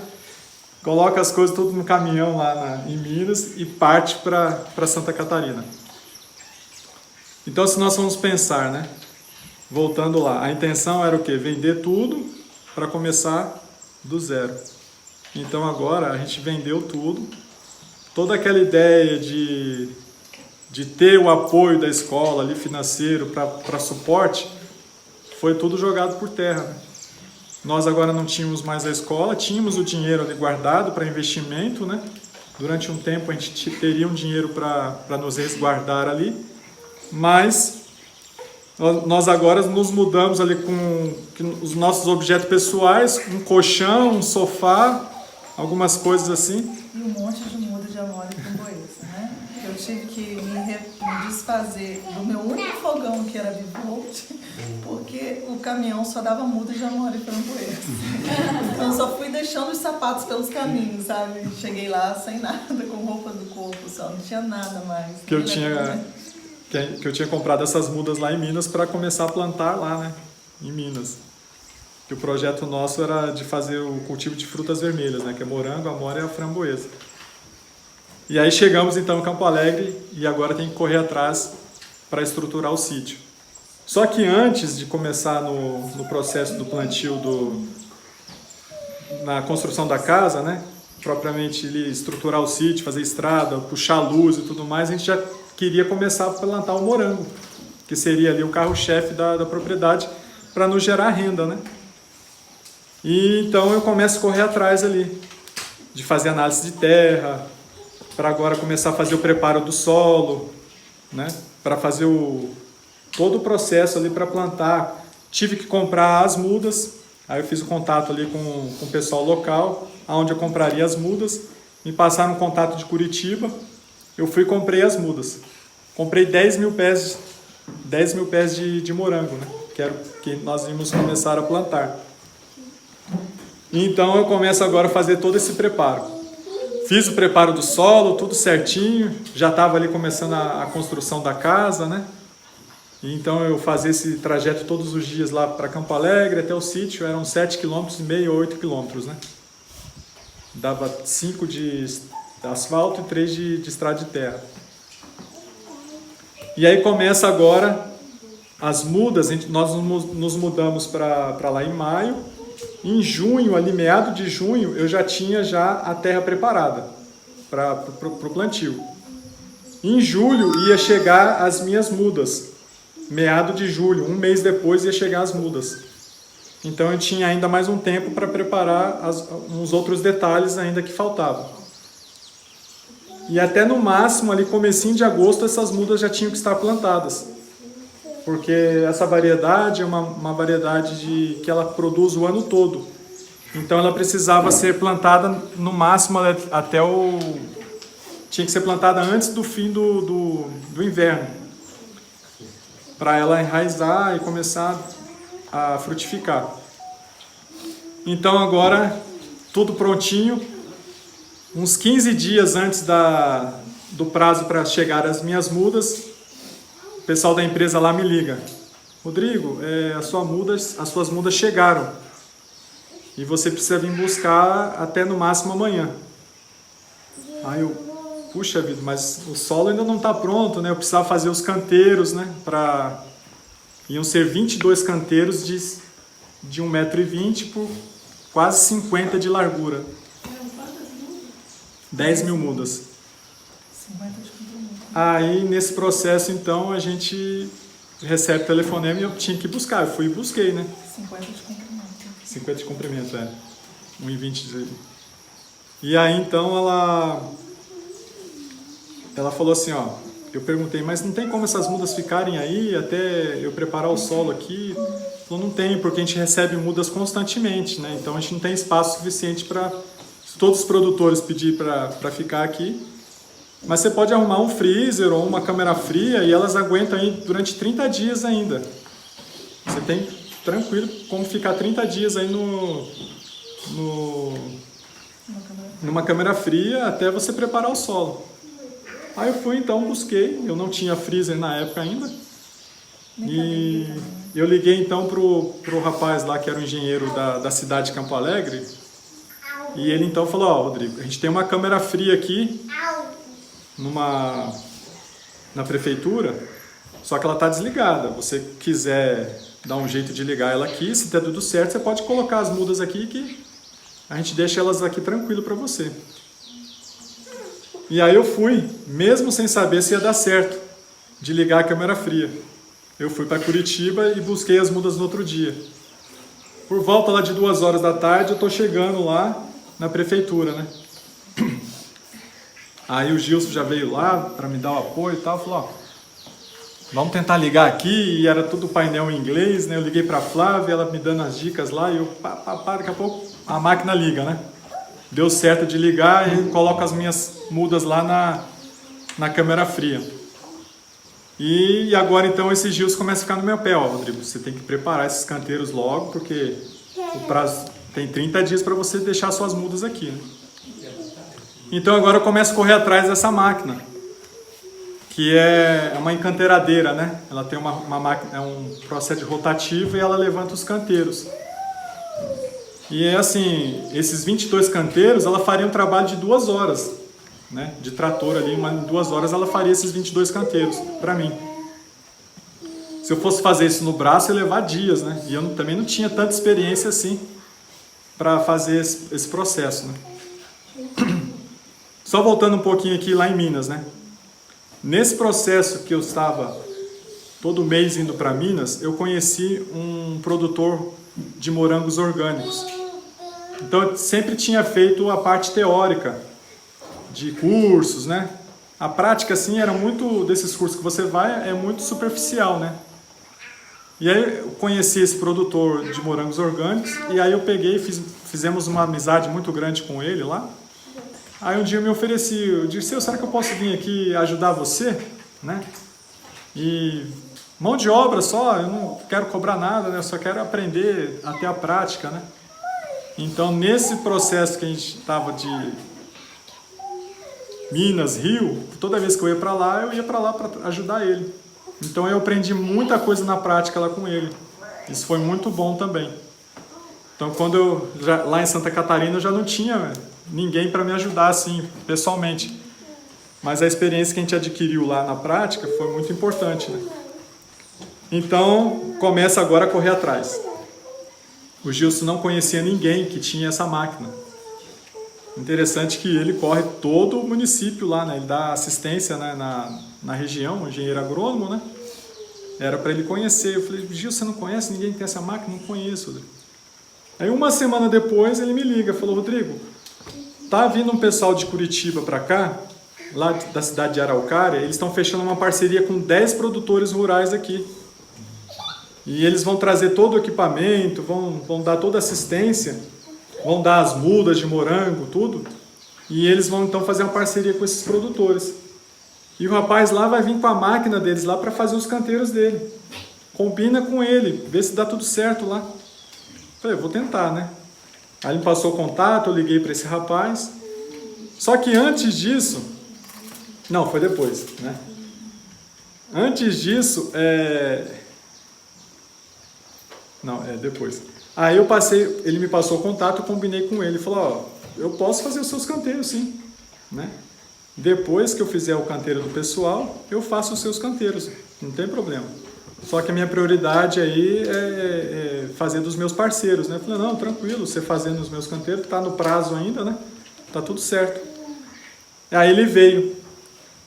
coloca as coisas tudo no caminhão lá em Minas e parte para Santa Catarina. Então, se nós vamos pensar, né? Voltando lá, a intenção era o quê? Vender tudo para começar do zero. Então agora a gente vendeu tudo, toda aquela ideia de ter o apoio da escola ali financeiro para suporte, foi tudo jogado por terra. Né? Nós agora não tínhamos mais a escola, tínhamos o dinheiro ali guardado para investimento, né? Durante um tempo a gente teria um dinheiro para nos resguardar ali, mas nós agora nos mudamos ali com os nossos objetos pessoais, um colchão, um sofá, algumas coisas assim. E um monte de muda de amora e framboesa, né? Eu tive que me desfazer do meu único fogão, que era bivolt, porque o caminhão só dava muda de amora e framboesa. Então eu só fui deixando os sapatos pelos caminhos, sabe? Cheguei lá sem nada, com roupa do corpo só, não tinha nada mais. Que eu tinha comprado essas mudas lá em Minas para começar a plantar lá, né? Em Minas. Que o projeto nosso era de fazer o cultivo de frutas vermelhas, né? Que é morango, amora e a framboesa. E aí chegamos então em Campo Alegre e agora tem que correr atrás para estruturar o sítio. Só que antes de começar no processo do plantio, na construção da casa, né? Propriamente estruturar o sítio, fazer estrada, puxar luz e tudo mais, a gente já queria começar a plantar o morango, que seria ali o carro-chefe da propriedade, para nos gerar renda, né? E então eu começo a correr atrás ali, de fazer análise de terra, para agora começar a fazer o preparo do solo, né? Para fazer todo o processo ali para plantar. Tive que comprar as mudas, aí eu fiz o contato ali com o pessoal local, onde eu compraria as mudas, me passaram um contato de Curitiba, eu fui e comprei as mudas. Comprei 10 mil pés de morango, né? Que era o que nós íamos começar a plantar. Então eu começo agora a fazer todo esse preparo. Fiz o preparo do solo, tudo certinho, já estava ali começando a construção da casa, né? E então eu fazia esse trajeto todos os dias lá para Campo Alegre, até o sítio, eram 7,5 km, 8 km, né? Dava 5 de asfalto e 3 de estrada de terra. E aí começa agora as mudas, nós nos mudamos para lá em maio. Em junho, ali meado de junho, eu já tinha a terra preparada para o plantio. Em julho ia chegar as minhas mudas. Meado de julho, um mês depois ia chegar as mudas. Então eu tinha ainda mais um tempo para preparar uns outros detalhes ainda que faltavam. E até no máximo, ali comecinho de agosto, essas mudas já tinham que estar plantadas. Porque essa variedade é uma variedade que ela produz o ano todo. Então ela precisava ser plantada no máximo até tinha que ser plantada antes do fim do inverno. Para ela enraizar e começar a frutificar. Então agora, tudo prontinho. Uns 15 dias antes do prazo para chegar as minhas mudas, o pessoal da empresa lá me liga. Rodrigo, as suas mudas chegaram. E você precisa vir buscar até no máximo amanhã. Aí eu, puxa vida, mas o solo ainda não está pronto, né? Eu precisava fazer os canteiros, né? Iam ser 22 canteiros de 1,20 m por quase 50 de largura. 10 mil mudas. 50 de comprimento. Aí, nesse processo, então, a gente recebe telefonema e eu tinha que buscar. Eu fui e busquei, né? 50 de comprimento. 50 de comprimento, 1,20 de... E aí, então, ela falou assim, ó... Eu perguntei, mas não tem como essas mudas ficarem aí até eu preparar o solo aqui? Falou, não tem, porque a gente recebe mudas constantemente, né? Então, a gente não tem espaço suficiente para... Se todos os produtores pedirem para ficar aqui, mas você pode arrumar um freezer ou uma câmera fria e elas aguentam aí durante 30 dias ainda. Você tem tranquilo como ficar 30 dias aí numa câmera fria até você preparar o solo. Aí eu fui então, busquei, eu não tinha freezer na época ainda, E eu liguei então pro rapaz lá que era o engenheiro da cidade de Campo Alegre. E ele então falou, ó, Rodrigo, a gente tem uma câmera fria aqui na prefeitura, só que ela está desligada. Você quiser dar um jeito de ligar ela aqui, se der tudo certo, você pode colocar as mudas aqui que a gente deixa elas aqui tranquilo para você. E aí eu fui, mesmo sem saber se ia dar certo, de ligar a câmera fria. Eu fui para Curitiba e busquei as mudas no outro dia. Por volta lá de 2 horas da tarde, eu estou chegando lá na prefeitura, né? Aí o Gilson já veio lá para me dar o apoio e tal, falou, ó, vamos tentar ligar aqui, e era tudo painel em inglês, né? Eu liguei para a Flávia, ela me dando as dicas lá, e eu, daqui a pouco a máquina liga, né? Deu certo de ligar e coloco as minhas mudas lá na câmera fria. E agora então esse Gilson começa a ficar no meu pé, ó, Rodrigo, você tem que preparar esses canteiros logo, porque o prazo tem 30 dias para você deixar suas mudas aqui, né? Então agora eu começo a correr atrás dessa máquina, que é uma encanteiradeira, né? Ela tem uma máquina, é um processo rotativo e ela levanta os canteiros. E é assim, esses 22 canteiros, ela faria um trabalho de 2 horas, né? De trator ali, em 2 horas ela faria esses 22 canteiros para mim. Se eu fosse fazer isso no braço, ia levar dias, né? E eu também não tinha tanta experiência assim para fazer esse processo, né? Só voltando um pouquinho aqui lá em Minas, né? Nesse processo que eu estava todo mês indo para Minas, eu conheci um produtor de morangos orgânicos. Então eu sempre tinha feito a parte teórica de cursos, né? A prática, assim, era muito desses cursos que você vai, é muito superficial, né? E aí eu conheci esse produtor de morangos orgânicos e aí eu peguei e fizemos uma amizade muito grande com ele lá. Aí um dia eu me ofereci, eu disse, será que eu posso vir aqui ajudar você, né? E mão de obra só, eu não quero cobrar nada, né? Eu só quero aprender até a prática, né? Então nesse processo que a gente estava de Minas, Rio, toda vez que eu ia para lá para ajudar ele. Então eu aprendi muita coisa na prática lá com ele. Isso foi muito bom também. Então quando lá em Santa Catarina eu já não tinha ninguém para me ajudar assim, pessoalmente. Mas a experiência que a gente adquiriu lá na prática foi muito importante, né? Então começa agora a correr atrás. O Gilson não conhecia ninguém que tinha essa máquina. Interessante que ele corre todo o município lá, né? Ele dá assistência, né, na região, engenheiro agrônomo, né? Era para ele conhecer. Eu falei, Gil, você não conhece ninguém que tem essa máquina? Não conheço, Rodrigo. Aí uma semana depois ele me liga, falou, Rodrigo, tá vindo um pessoal de Curitiba para cá, lá da cidade de Araucária, eles estão fechando uma parceria com 10 produtores rurais aqui. E eles vão trazer todo o equipamento, vão dar toda a assistência, vão dar as mudas de morango, tudo. E eles vão então fazer uma parceria com esses produtores. E o rapaz lá vai vir com a máquina deles lá para fazer os canteiros dele. Combina com ele, vê se dá tudo certo lá. Falei, eu vou tentar, né? Aí ele me passou o contato, eu liguei para esse rapaz. Só que antes disso... Não, foi depois, né? Antes disso, Não, depois. Aí ele me passou o contato, eu combinei com ele. Falou, ó, eu posso fazer os seus canteiros, sim, né? Depois que eu fizer o canteiro do pessoal, eu faço os seus canteiros, não tem problema. Só que a minha prioridade aí é fazer dos meus parceiros, né? Eu falei, não, tranquilo, você fazendo os meus canteiros, tá no prazo ainda, né? Tá tudo certo. Aí ele veio.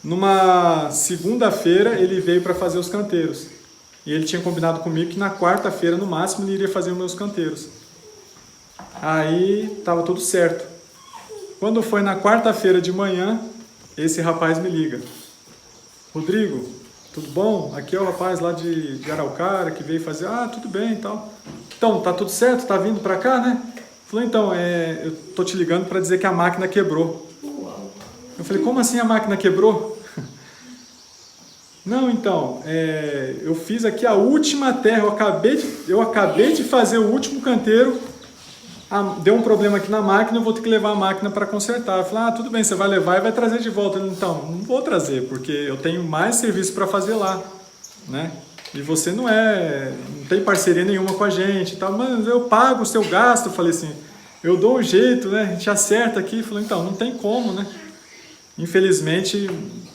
Numa segunda-feira, ele veio para fazer os canteiros. E ele tinha combinado comigo que na quarta-feira, no máximo, ele iria fazer os meus canteiros. Aí estava tudo certo. Quando foi na quarta-feira de manhã, esse rapaz me liga. Rodrigo, tudo bom? Aqui é o rapaz lá de Araucária que veio fazer. Ah, tudo bem e tal. Então, tá tudo certo? Tá vindo para cá, né? Falei, então, eu tô te ligando para dizer que a máquina quebrou. Eu falei, como assim a máquina quebrou? Não, então, eu fiz aqui a última terra, eu acabei de fazer o último canteiro, deu um problema aqui na máquina, eu vou ter que levar a máquina para consertar. Eu falei, tudo bem, você vai levar e vai trazer de volta. Ele, então, não vou trazer, porque eu tenho mais serviço para fazer lá, né? E você não tem parceria nenhuma com a gente e tal. Mas eu pago o seu gasto. Eu falei assim, eu dou um jeito, né? A gente acerta aqui. Falei, então, não tem como, né? Infelizmente,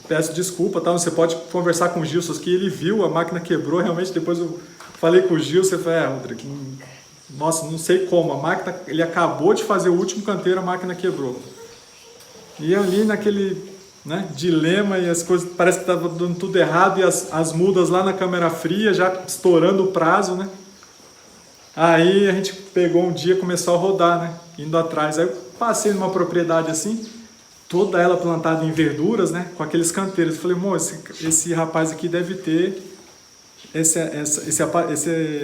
peço desculpa, tá? Você pode conversar com o Gilson que ele viu, a máquina quebrou, realmente depois eu falei com o Gilson, eu falei, Rodrigo, nossa, não sei como, a máquina, ele acabou de fazer o último canteiro, a máquina quebrou. E ali naquele, né, dilema e as coisas, parece que estava dando tudo errado e as mudas lá na câmera fria, já estourando o prazo, né? Aí a gente pegou um dia e começou a rodar, né? Indo atrás. Aí eu passei numa propriedade assim, toda ela plantada em verduras, né? Com aqueles canteiros. Eu falei, moço, esse rapaz aqui deve ter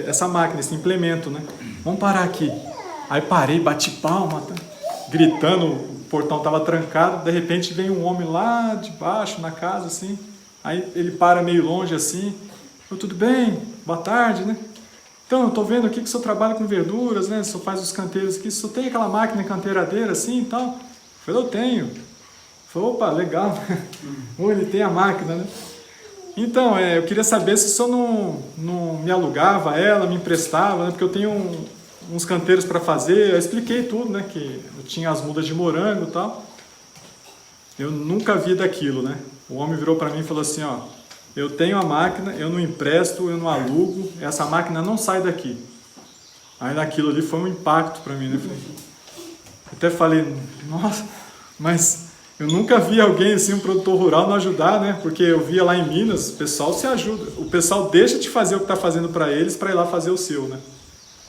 essa máquina, esse implemento, né? Vamos parar aqui. Aí parei, bati palma, tá? Gritando, o portão estava trancado. De repente vem um homem lá de baixo, na casa, assim. Aí ele para meio longe, assim. Eu, tudo bem? Boa tarde, né? Então, eu estou vendo aqui que o senhor trabalha com verduras, né? O senhor faz os canteiros aqui. O senhor tem aquela máquina canteiradeira assim e tal? Eu falei, eu tenho. Eu falei, opa, legal. Ele tem a máquina, né? Então, eu queria saber se o senhor não me alugava ela, me emprestava, né? Porque eu tenho uns canteiros para fazer. Eu expliquei tudo, né? Que eu tinha as mudas de morango e tal. Eu nunca vi daquilo, né? O homem virou para mim e falou assim, ó, eu tenho a máquina, eu não empresto, eu não alugo, essa máquina não sai daqui. Aí naquilo ali foi um impacto para mim, né? Até falei, nossa, mas eu nunca vi alguém assim, um produtor rural, não ajudar, né? Porque eu via lá em Minas, o pessoal se ajuda, o pessoal deixa de fazer o que está fazendo para eles para ir lá fazer o seu, né?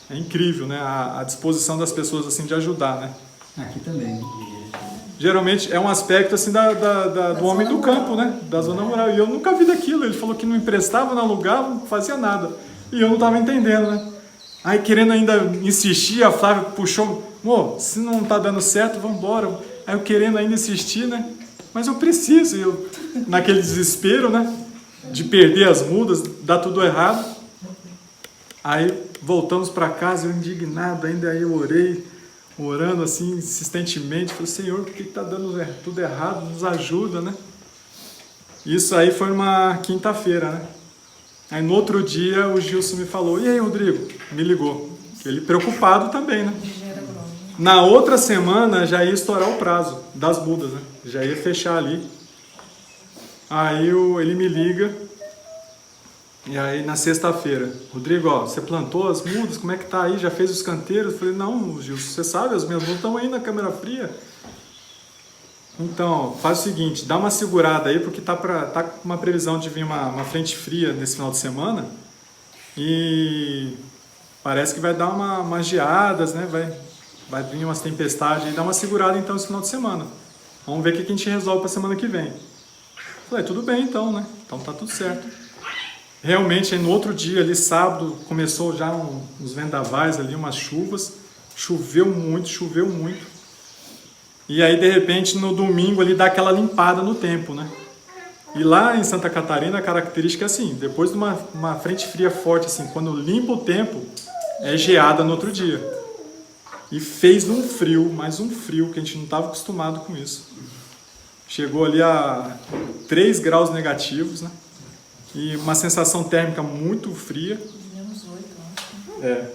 É incrível, né? A disposição das pessoas assim de ajudar, né? Aqui também. Geralmente é um aspecto assim do homem do campo, né? Da zona rural. E eu nunca vi daquilo. Ele falou que não emprestava, não alugava, não fazia nada. E eu não estava entendendo, né? Aí querendo ainda insistir, a Flávia puxou, se não está dando certo, vamos embora. Aí eu querendo ainda insistir, né? Mas eu preciso. E eu, naquele desespero, né? De perder as mudas, dar tudo errado. Aí voltamos para casa, eu indignado ainda, aí eu orando assim insistentemente, falei, Senhor, por que está dando tudo errado? Nos ajuda, né? Isso aí foi uma quinta-feira, né? Aí no outro dia o Gilson me falou, e aí, Rodrigo? Me ligou. Ele preocupado também, né? Na outra semana já ia estourar o prazo das mudas, né? Já ia fechar ali. Aí ele me liga, e aí na sexta-feira, Rodrigo, ó, você plantou as mudas, como é que tá aí? Já fez os canteiros? Eu falei, não, Gilson, você sabe, as minhas mudas estão aí na câmera fria. Então, faz o seguinte, dá uma segurada aí, porque tá com uma previsão de vir uma frente fria nesse final de semana, e parece que vai dar umas geadas, né? Vai vir umas tempestades, e dá uma segurada então esse final de semana. Vamos ver o que a gente resolve para a semana que vem. Eu falei, tudo bem então, né? Então tá tudo certo. Realmente, no outro dia, ali, sábado, começou já uns vendavais ali, umas chuvas. Choveu muito. E aí, de repente, no domingo ali, dá aquela limpada no tempo, né? E lá em Santa Catarina, a característica é assim, depois de uma frente fria forte, assim, quando limpa o tempo, é geada no outro dia. E fez um frio, mais um frio, que a gente não estava acostumado com isso. Chegou ali a 3 graus negativos, né? E uma sensação térmica muito fria. Menos 8, eu acho.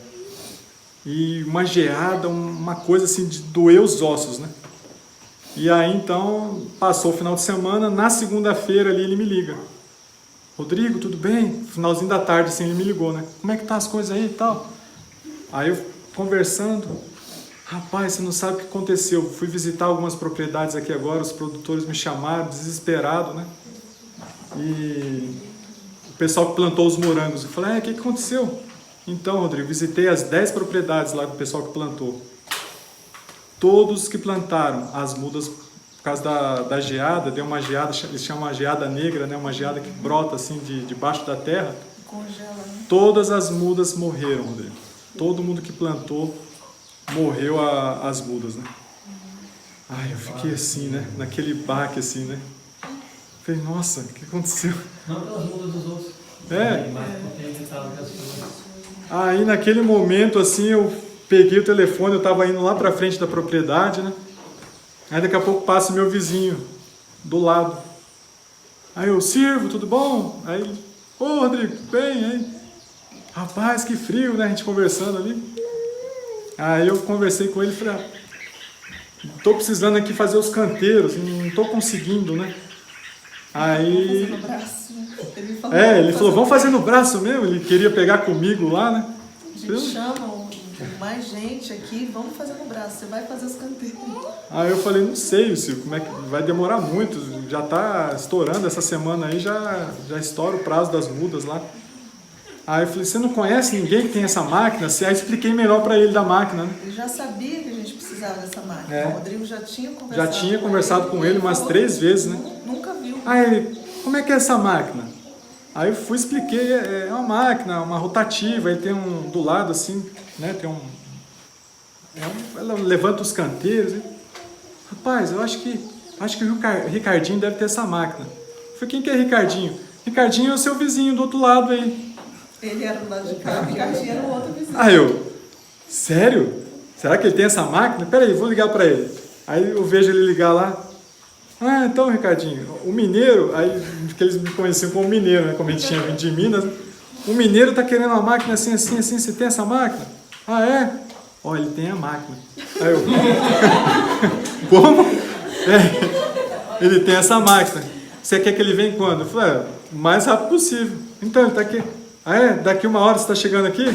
E uma geada, uma coisa assim de doer os ossos, né? E aí então, passou o final de semana, na segunda-feira ali ele me liga. Rodrigo, tudo bem? Finalzinho da tarde assim ele me ligou, né? Como é que tá as coisas aí e tal? Aí eu conversando, rapaz, você não sabe o que aconteceu. Fui visitar algumas propriedades aqui agora, os produtores me chamaram, desesperado, né? E o pessoal que plantou os morangos, eu falei, o que aconteceu? Então, Rodrigo, visitei as 10 propriedades lá do pessoal que plantou. Todos que plantaram as mudas, por causa da geada, deu uma geada, eles chamam uma geada negra, né? Uma geada que brota assim debaixo da terra. Congela, né? Todas as mudas morreram, Rodrigo. Todo mundo que plantou morreu as mudas, né? Ai, eu fiquei assim, né? Naquele baque assim, né? Falei, nossa, o que aconteceu? Não pelas mudas dos outros. Mas tem evitado que as coisas. Aí naquele momento assim eu peguei o telefone, eu estava indo lá para frente da propriedade, né? Aí daqui a pouco passa o meu vizinho do lado. Aí eu, Silvio, tudo bom? Aí Ô, Rodrigo, bem, hein? Rapaz, que frio, né? A gente conversando ali. Aí eu conversei com ele e falei, tô precisando aqui fazer os canteiros, não tô conseguindo, né? Aí... Vamos fazer no braço. Ele falou, vamos fazer no braço mesmo? Ele queria pegar comigo lá, né? A gente chama mais gente aqui, vamos fazer no braço, você vai fazer os canteiros. Aí eu falei, não sei, Silvio, como é que vai demorar muito, já tá estourando essa semana aí, já estoura o prazo das mudas lá. Aí eu falei, você não conhece ninguém que tem essa máquina? Aí eu expliquei melhor para ele da máquina, né? Ele já sabia que a gente precisava dessa máquina. É. O Rodrigo já tinha conversado. Já tinha conversado com ele umas 3 vezes, né? Nunca viu. Aí ele, como é que é essa máquina? Aí eu fui expliquei, é uma máquina, uma rotativa, aí tem um do lado assim, né? Tem ela levanta os canteiros. Rapaz, eu acho que o Ricardinho deve ter essa máquina. Eu falei, quem que é Ricardinho? Ricardinho é o seu vizinho do outro lado aí. Ele era do lado de cá, o Ricardinho era o outro vizinho. Aí eu, sério? Será que ele tem essa máquina? Peraí, vou ligar para ele. Aí eu vejo ele ligar lá. Ah, então, Ricardinho, o mineiro, aí que eles me conheciam como mineiro, né? Como a gente tinha vindo de Minas. O mineiro tá querendo uma máquina assim, assim, assim, você tem essa máquina? Ah, é? Ó, ele tem a máquina. Aí eu, como? Ele tem essa máquina. Você quer que ele venha quando? Eu falei, o mais rápido possível. Então, ele tá aqui. Ah, é? Daqui 1 hora você tá chegando aqui?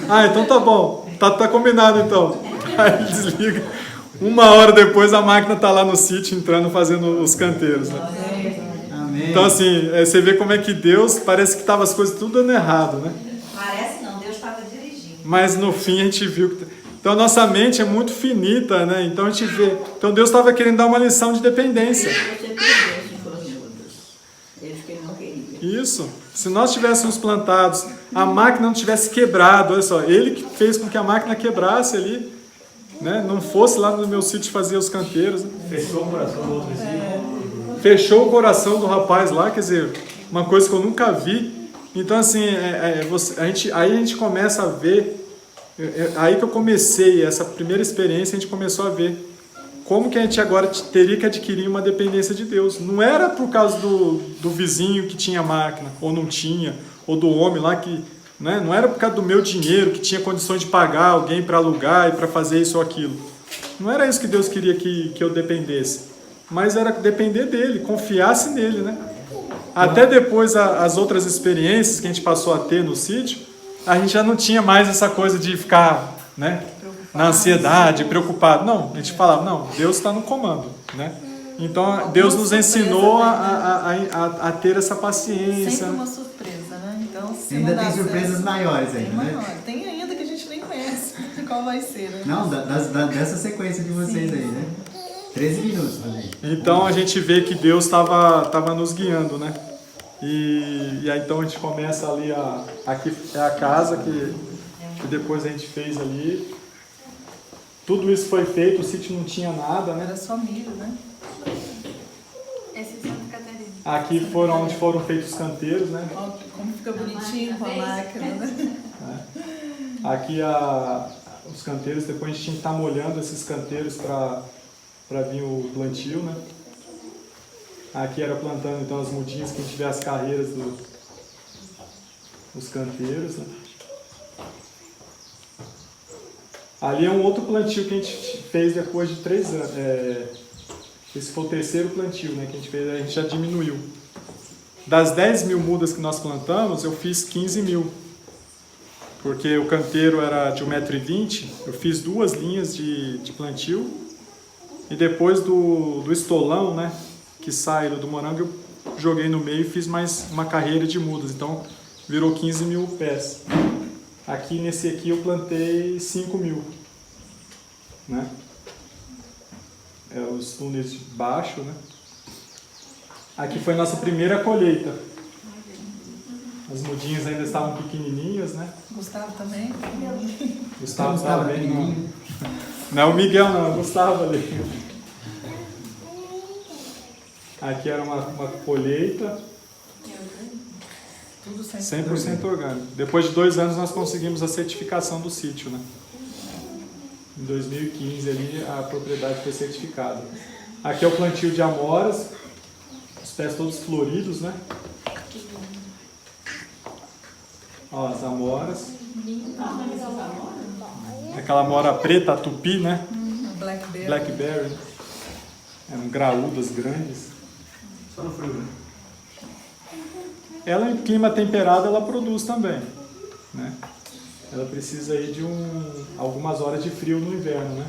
Ah, então tá bom. Tá combinado, então. Aí ele desliga. 1 hora depois a máquina tá lá no sítio, entrando, fazendo os canteiros, né? Amém. Então, assim, você vê como é que Deus, parece que tava as coisas tudo dando errado, né? Parece não, Deus estava dirigindo. Mas no fim a gente viu que... Então a nossa mente é muito finita, né? Então a gente vê... Então Deus estava querendo dar uma lição de dependência. Você perdeu se fosse mudas. Eles que ele não queria. Isso. Se nós tivéssemos plantados, a máquina não tivesse quebrado, olha só, ele que fez com que a máquina quebrasse ali, né? Não fosse lá no meu sítio fazer os canteiros, né? Fechou o coração do outro vizinho. Fechou o coração do rapaz lá, quer dizer, uma coisa que eu nunca vi. Então assim, aí a gente começa a ver, aí que eu comecei essa primeira experiência, a gente começou a ver como que a gente agora teria que adquirir uma dependência de Deus. Não era por causa do vizinho que tinha máquina, ou não tinha, ou do homem lá que... Né? Não era por causa do meu dinheiro, que tinha condições de pagar alguém para alugar e para fazer isso ou aquilo. Não era isso que Deus queria que eu dependesse. Mas era depender dele, confiasse nele, né? Até depois as outras experiências que a gente passou a ter no sítio, a gente já não tinha mais essa coisa de ficar, né, na ansiedade, preocupado. Não, a gente falava, não, Deus está no comando, né? Então Deus nos ensinou a ter essa paciência. Sempre uma surpresa, né? Então, se Ainda não tem dá surpresas certo, maiores tem ainda, né? maior. Tem ainda que a gente nem conhece qual vai ser, né? Não, dessa sequência de vocês aí, né? 13 minutos, Rodrigo. Então a gente vê que Deus estava nos guiando, né? E aí então a gente começa ali, aqui é a casa que depois a gente fez ali. Tudo isso foi feito, o sítio não tinha nada, né? Era só milho, né? Esse é Santa Catarina. Aqui foram onde foram feitos os canteiros, né? Ó, como fica bonitinho com a máquina, né? Aqui os canteiros, depois a gente tinha que estar molhando esses canteiros para vir o plantio, né? Aqui era plantando então as mudinhas que a gente vê as carreiras dos canteiros, né? Ali é um outro plantio que a gente fez depois de 3 anos. Esse foi o 3º plantio, né, que a gente fez, a gente já diminuiu. Das 10 mil mudas que nós plantamos, eu fiz 15 mil. Porque o canteiro era de 1,20 m, eu fiz 2 linhas de plantio. E depois do estolão, né, que sai do morango, eu joguei no meio e fiz mais uma carreira de mudas. Então, virou 15 mil pés. Aqui, nesse aqui, eu plantei 5 mil. Né? Os túneis de baixo, né? Aqui foi nossa primeira colheita. As mudinhas ainda estavam pequenininhas, né? Gustavo também? Gustavo estava bem. Não é o Miguel, não, é o Gustavo ali. Aqui era uma colheita. Tudo 100% orgânico. Depois de 2 anos nós conseguimos a certificação do sítio, né? Em 2015 ali a propriedade foi certificada. Aqui é o plantio de amoras, os pés todos floridos, né? Ó, as amoras. Aquela amora preta, a tupi, né? Blackberry. Blackberry. Eram graúdas grandes. Só no frio, né? Ela, em clima temperado, ela produz também, né? Ela precisa aí de algumas horas de frio no inverno, né?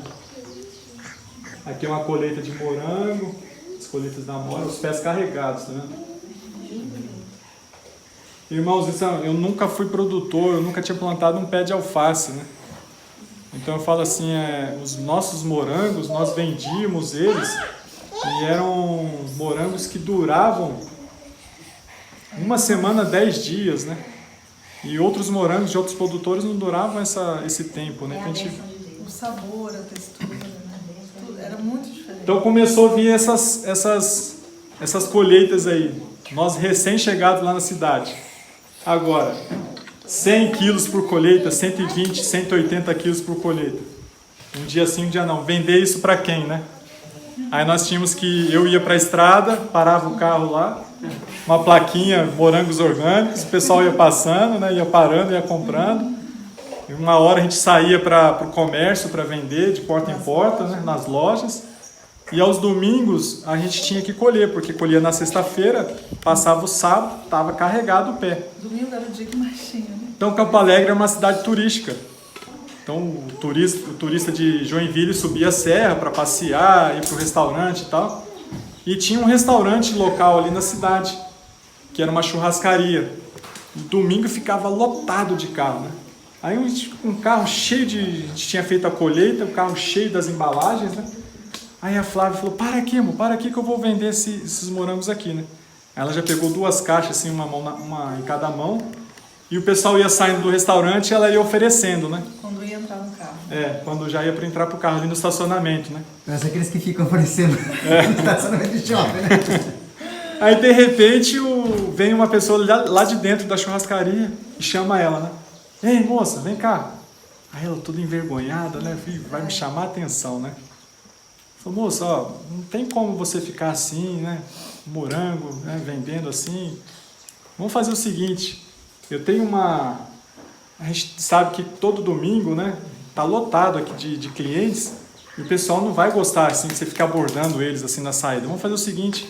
Aqui é uma colheita de morango, as colheitas da amora, os pés carregados, tá vendo? Irmãos, eu nunca fui produtor, eu nunca tinha plantado um pé de alface, né? Então eu falo assim, os nossos morangos, nós vendíamos eles e eram morangos que duravam uma semana, 10 dias, né? E outros morangos de outros produtores não duravam esse tempo, né? O sabor, a textura, né? Tudo era muito diferente. Então começou a vir essas colheitas aí. Nós recém-chegados lá na cidade. Agora, 100 quilos por colheita, 120, 180 quilos por colheita. Um dia sim, um dia não. Vender isso para quem, né? Aí nós tínhamos eu ia para a estrada, parava o carro lá, uma plaquinha, morangos orgânicos, o pessoal ia passando, né? Ia parando, ia comprando. E uma hora a gente saía para o comércio para vender, de porta em porta, né? Nas lojas. E aos domingos a gente tinha que colher, porque colhia na sexta-feira, passava o sábado, estava carregado o pé. Domingo era o dia que mais tinha, né? Então Campo Alegre é uma cidade turística. Então o turista de Joinville subia a serra para passear, ir para o restaurante e tal. E tinha um restaurante local ali na cidade, que era uma churrascaria. E domingo ficava lotado de carro, né? Aí um carro cheio a gente tinha feito a colheita, um carro cheio das embalagens, né? Aí a Flávia falou, para aqui, amor, para aqui que eu vou vender esses morangos aqui, né? Ela já pegou 2 caixas, assim, uma em cada mão. E o pessoal ia saindo do restaurante e ela ia oferecendo, né? Quando ia entrar no carro. Quando já ia para entrar pro carro ali no estacionamento, né? Parece aqueles que ficam aparecendo no estacionamento de shopping, né? Aí, de repente, vem uma pessoa lá de dentro da churrascaria e chama ela, né? Ei, moça, vem cá. Aí ela toda envergonhada, né? Vai me chamar a atenção, né? Falou, moça, ó, não tem como você ficar assim, né? Morango, né? Vendendo assim. Vamos fazer o seguinte, eu tenho a gente sabe que todo domingo, né? Tá lotado aqui de clientes e o pessoal não vai gostar, assim, de você ficar abordando eles, assim, na saída. Vamos fazer o seguinte,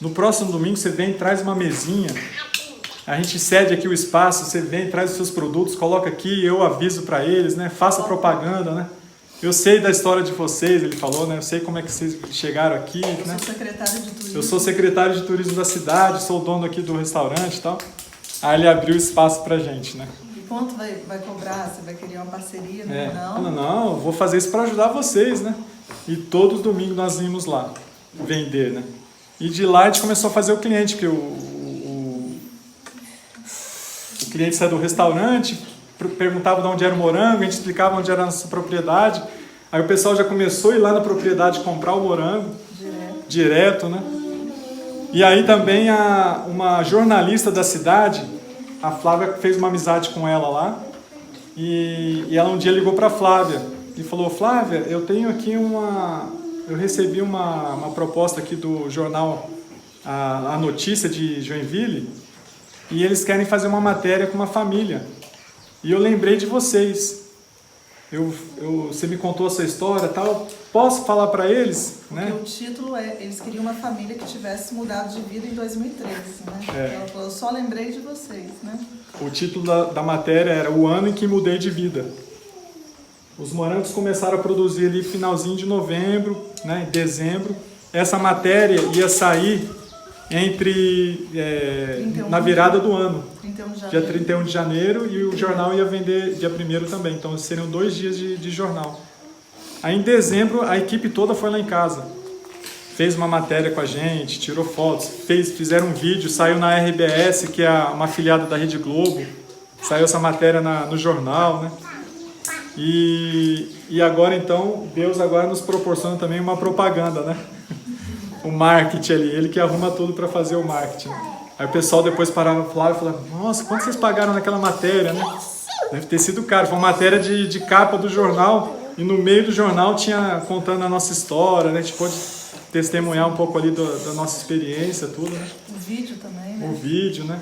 no próximo domingo você vem e traz uma mesinha, a gente cede aqui o espaço, você vem, traz os seus produtos, coloca aqui, eu aviso para eles, né? Faça propaganda, né? Eu sei da história de vocês, ele falou, né? Eu sei como é que vocês chegaram aqui, né? Eu sou secretário de turismo. Eu sou secretário de turismo da cidade, sou o dono aqui do restaurante e tal. Aí ele abriu espaço pra gente, né? E quanto vai cobrar? Você vai querer uma parceria? Não? Não, eu vou fazer isso para ajudar vocês, né? E todos os domingos nós íamos lá vender, né? E de lá a gente começou a fazer o cliente, que o cliente saía do restaurante, perguntava de onde era o morango, a gente explicava onde era a nossa propriedade. Aí o pessoal já começou a ir lá na propriedade comprar o morango. Direto, né? E aí também uma jornalista da cidade, a Flávia fez uma amizade com ela lá. E ela um dia ligou para a Flávia e falou, Flávia, eu tenho aqui eu recebi uma proposta aqui do jornal a Notícia de Joinville e eles querem fazer uma matéria com uma família. E eu lembrei de vocês. Você me contou essa história e tal. Posso falar para eles? Porque né? o título eles queriam uma família que tivesse mudado de vida em 2013, né? Ela falou, eu só lembrei de vocês, né? O título da matéria era O Ano em que Mudei de Vida. Os morangos começaram a produzir ali finalzinho de novembro, né, em dezembro. Essa matéria ia sair na virada do ano, 31 de janeiro. dia 31 de janeiro, e o jornal ia vender dia 1º também, então seriam 2 dias de jornal. Aí em dezembro a equipe toda foi lá em casa, fez uma matéria com a gente, tirou fotos, fizeram um vídeo, saiu na RBS, que é uma afiliada da Rede Globo, saiu essa matéria no jornal, né? E agora então, Deus agora nos proporciona também uma propaganda, né? O marketing ali, ele que arruma tudo para fazer o marketing. Aí o pessoal depois parava e falava, nossa, quanto vocês pagaram naquela matéria, né? Deve ter sido caro, foi uma matéria de capa do jornal, e no meio do jornal tinha contando a nossa história, né? A gente pôde testemunhar um pouco ali da nossa experiência, tudo, né? O vídeo também, né? O vídeo, né?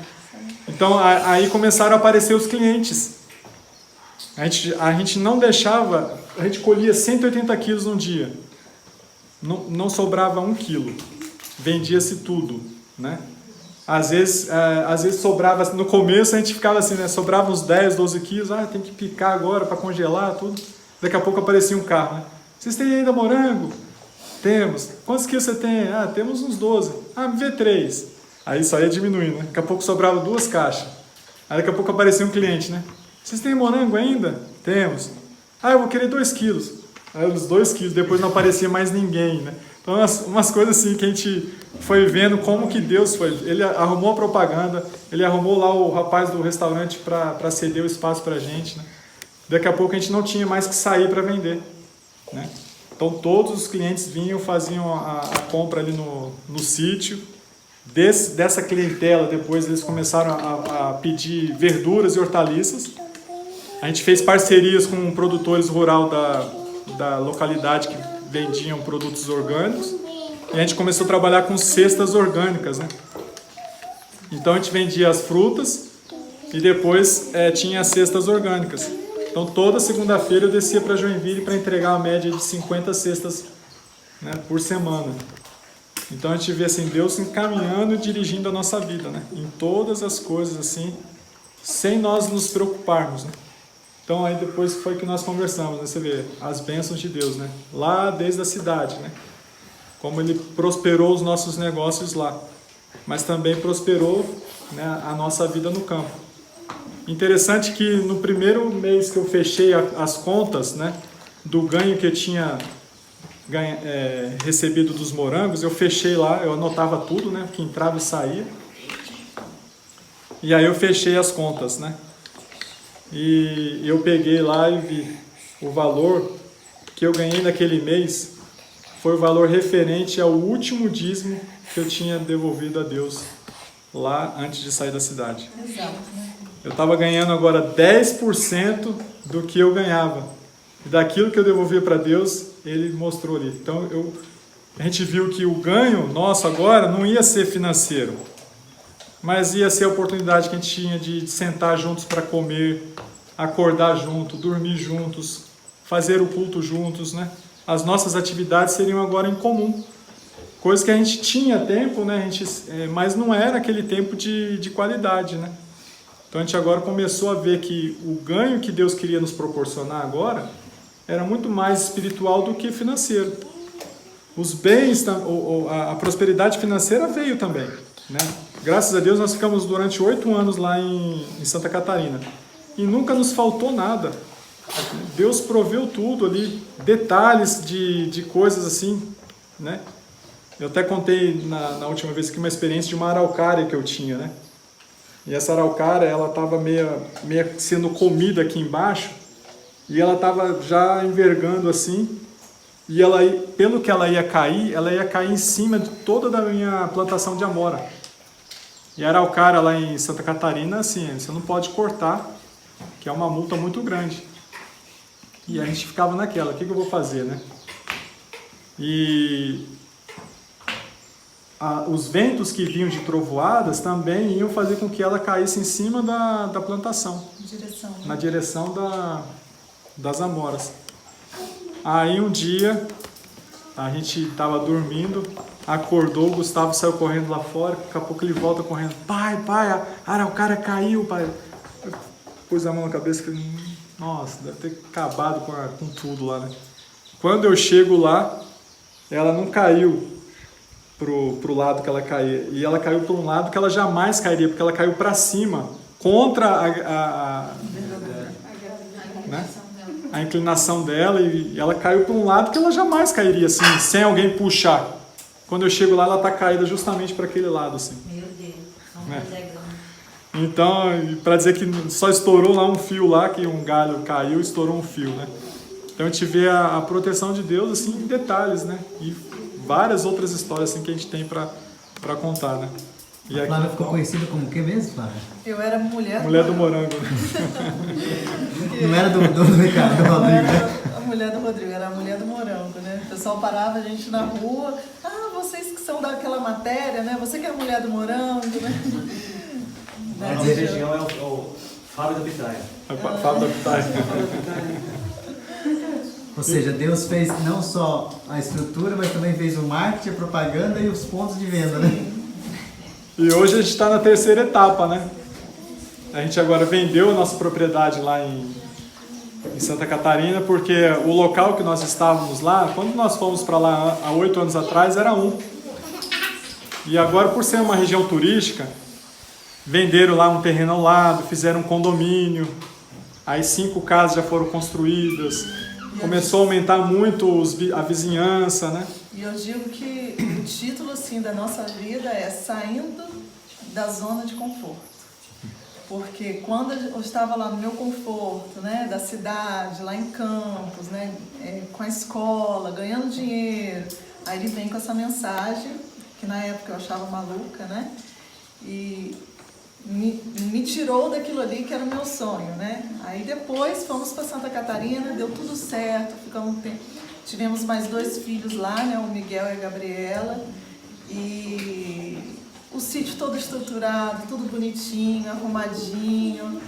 Então aí começaram a aparecer os clientes. A gente não deixava, a gente colhia 180 quilos num dia. Não sobrava 1 quilo. Vendia-se tudo, né? Às vezes sobrava, no começo a gente ficava assim, né? Sobrava uns 10, 12 quilos, tem que picar agora para congelar tudo. Daqui a pouco aparecia um carro, né? Vocês têm ainda morango? Temos. Quantos quilos você tem? Temos uns 12. Me vê 3. Aí só ia diminuindo, né? Daqui a pouco sobrava 2 caixas. Aí daqui a pouco aparecia um cliente, né? Vocês têm morango ainda? Temos. Eu vou querer 2 quilos. Aí os 2 quilos, depois não aparecia mais ninguém, né? Então umas coisas assim que a gente foi vendo como que Deus foi. Ele arrumou a propaganda, ele arrumou lá o rapaz do restaurante para ceder o espaço para a gente, né? Daqui a pouco a gente não tinha mais que sair para vender, né? Então todos os clientes vinham, faziam a compra ali no sítio. Dessa clientela, depois eles começaram a pedir verduras e hortaliças. A gente fez parcerias com produtores rurais da localidade que vendiam produtos orgânicos. E a gente começou a trabalhar com cestas orgânicas, né? Então a gente vendia as frutas e depois tinha as cestas orgânicas. Então toda segunda-feira eu descia para Joinville para entregar uma média de 50 cestas, né, por semana. Então a gente vê assim, Deus encaminhando e dirigindo a nossa vida, né? Em todas as coisas assim, sem nós nos preocuparmos, né? Então aí depois foi que nós conversamos, né? Você vê as bênçãos de Deus, né? Lá desde a cidade, né? Como Ele prosperou os nossos negócios lá, mas também prosperou, né, a nossa vida no campo. Interessante que no primeiro mês que eu fechei as contas, né, do ganho que eu tinha recebido dos morangos, eu fechei lá, eu anotava tudo, né, que entrava e saía. E aí eu fechei as contas, né? E eu peguei lá e vi o valor que eu ganhei naquele mês foi o valor referente ao último dízimo que eu tinha devolvido a Deus lá antes de sair da cidade. Exato, né? Eu estava ganhando agora 10% do que eu ganhava. E daquilo que eu devolvia para Deus, Ele mostrou ali. Então a gente viu que o ganho nosso agora não ia ser financeiro, mas ia ser a oportunidade que a gente tinha de sentar juntos para comer, acordar junto, dormir juntos, fazer o culto juntos, né? As nossas atividades seriam agora em comum. Coisa que a gente tinha tempo, né? Mas não era aquele tempo de qualidade, né? Então a gente agora começou a ver que o ganho que Deus queria nos proporcionar agora era muito mais espiritual do que financeiro. Os bens, a prosperidade financeira veio também, né? Graças a Deus nós ficamos durante 8 anos lá em Santa Catarina e nunca nos faltou nada. Deus proveu tudo ali, detalhes de coisas assim, né? Eu até contei na última vez aqui uma experiência de uma araucária que eu tinha, né? E essa araucária, ela estava meio sendo comida aqui embaixo e ela estava já envergando assim. E ela, pelo que ela ia cair em cima de toda a minha plantação de amora. E a araucária lá em Santa Catarina, assim, você não pode cortar, que é uma multa muito grande. E a gente ficava naquela, o que eu vou fazer, né? E os ventos que vinham de trovoadas também iam fazer com que ela caísse em cima da plantação. Direção, né? Na direção das amoras. Aí um dia, a gente estava dormindo, acordou, o Gustavo saiu correndo lá fora, daqui a pouco ele volta correndo. Pai, a araucária caiu, pai. Eu pus a mão na cabeça e falei, nossa, deve ter acabado com tudo lá, né? Quando eu chego lá, ela não caiu pro lado que ela caía, e ela caiu para um lado que ela jamais cairia, porque ela caiu para cima, contra a inclinação dela, e ela caiu para um lado que ela jamais cairia, assim, sem alguém puxar. Quando eu chego lá, ela está caída justamente para aquele lado, assim. Meu Deus, né? Então, para dizer que só estourou lá um fio lá, que um galho caiu e estourou um fio, né? Então a gente vê a proteção de Deus, assim, em detalhes, né? E várias outras histórias, assim, que a gente tem para contar, né? E a Flávia ficou conhecida como o que mesmo, Flávia? Eu era mulher do morango. Não era do Ricardo, do Rodrigo, né? A mulher do Rodrigo, era a mulher do morango, né? O pessoal parava a gente na rua, vocês que são daquela matéria, né? Você que é a mulher do morango, né? A nossa região é o Fábio da Pitaia. Fábio da Pitaia. Ou seja, Deus fez não só a estrutura, mas também fez o marketing, a propaganda e os pontos de venda, né? E hoje a gente está na terceira etapa, né? A gente agora vendeu a nossa propriedade lá em Santa Catarina, porque o local que nós estávamos lá, quando nós fomos para lá há 8 anos atrás, era um. E agora, por ser uma região turística, venderam lá um terreno ao lado, fizeram um condomínio, aí 5 casas já foram construídas, começou a aumentar muito a vizinhança, né? E eu digo que o título assim da nossa vida é Saindo da Zona de Conforto. Porque quando eu estava lá no meu conforto, né, da cidade, lá em Campos, né, com a escola, ganhando dinheiro, aí ele vem com essa mensagem, que na época eu achava maluca, né, e me tirou daquilo ali que era o meu sonho, né. Aí depois fomos para Santa Catarina, deu tudo certo, ficamos um tempo, tivemos mais 2 filhos lá, né, o Miguel e a Gabriela, e o sítio todo estruturado, tudo bonitinho, arrumadinho,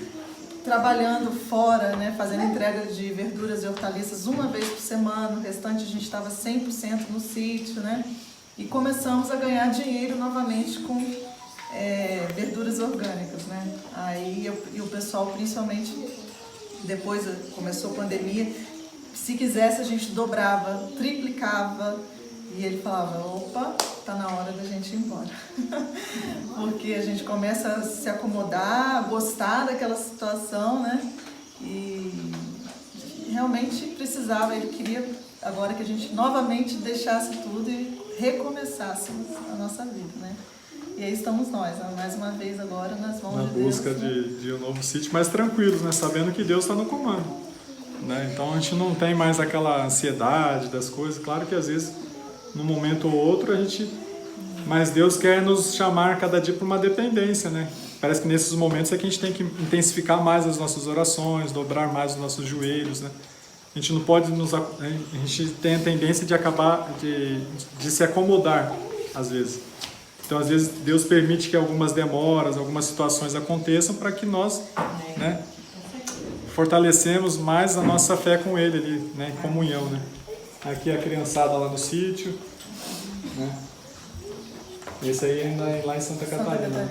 trabalhando fora, né, fazendo entrega de verduras e hortaliças uma vez por semana, o restante a gente estava 100% no sítio, né, e começamos a ganhar dinheiro novamente com verduras orgânicas, né. Aí e o pessoal, principalmente depois começou a pandemia, se quisesse a gente dobrava, triplicava, e ele falava, opa, tá na hora da gente ir embora. Porque a gente começa a se acomodar, a gostar daquela situação, né? E realmente precisava, ele queria agora que a gente novamente deixasse tudo e recomeçássemos a nossa vida, né? E aí estamos nós, mais uma vez agora nas mãos de Deus. Na busca de um novo sítio, mas tranquilos, né? Sabendo que Deus está no comando, né? Então a gente não tem mais aquela ansiedade das coisas. Claro que às vezes, num momento ou outro, mas Deus quer nos chamar cada dia para uma dependência, né? Parece que nesses momentos é que a gente tem que intensificar mais as nossas orações, dobrar mais os nossos joelhos, né? A gente não pode a gente tem a tendência de acabar de se acomodar às vezes. Então às vezes Deus permite que algumas demoras, algumas situações aconteçam para que nós, né, fortalecemos mais a nossa fé com Ele ali, né, em comunhão, né? Aqui a criançada lá no sítio, né? Esse aí ainda é lá em Santa Catarina.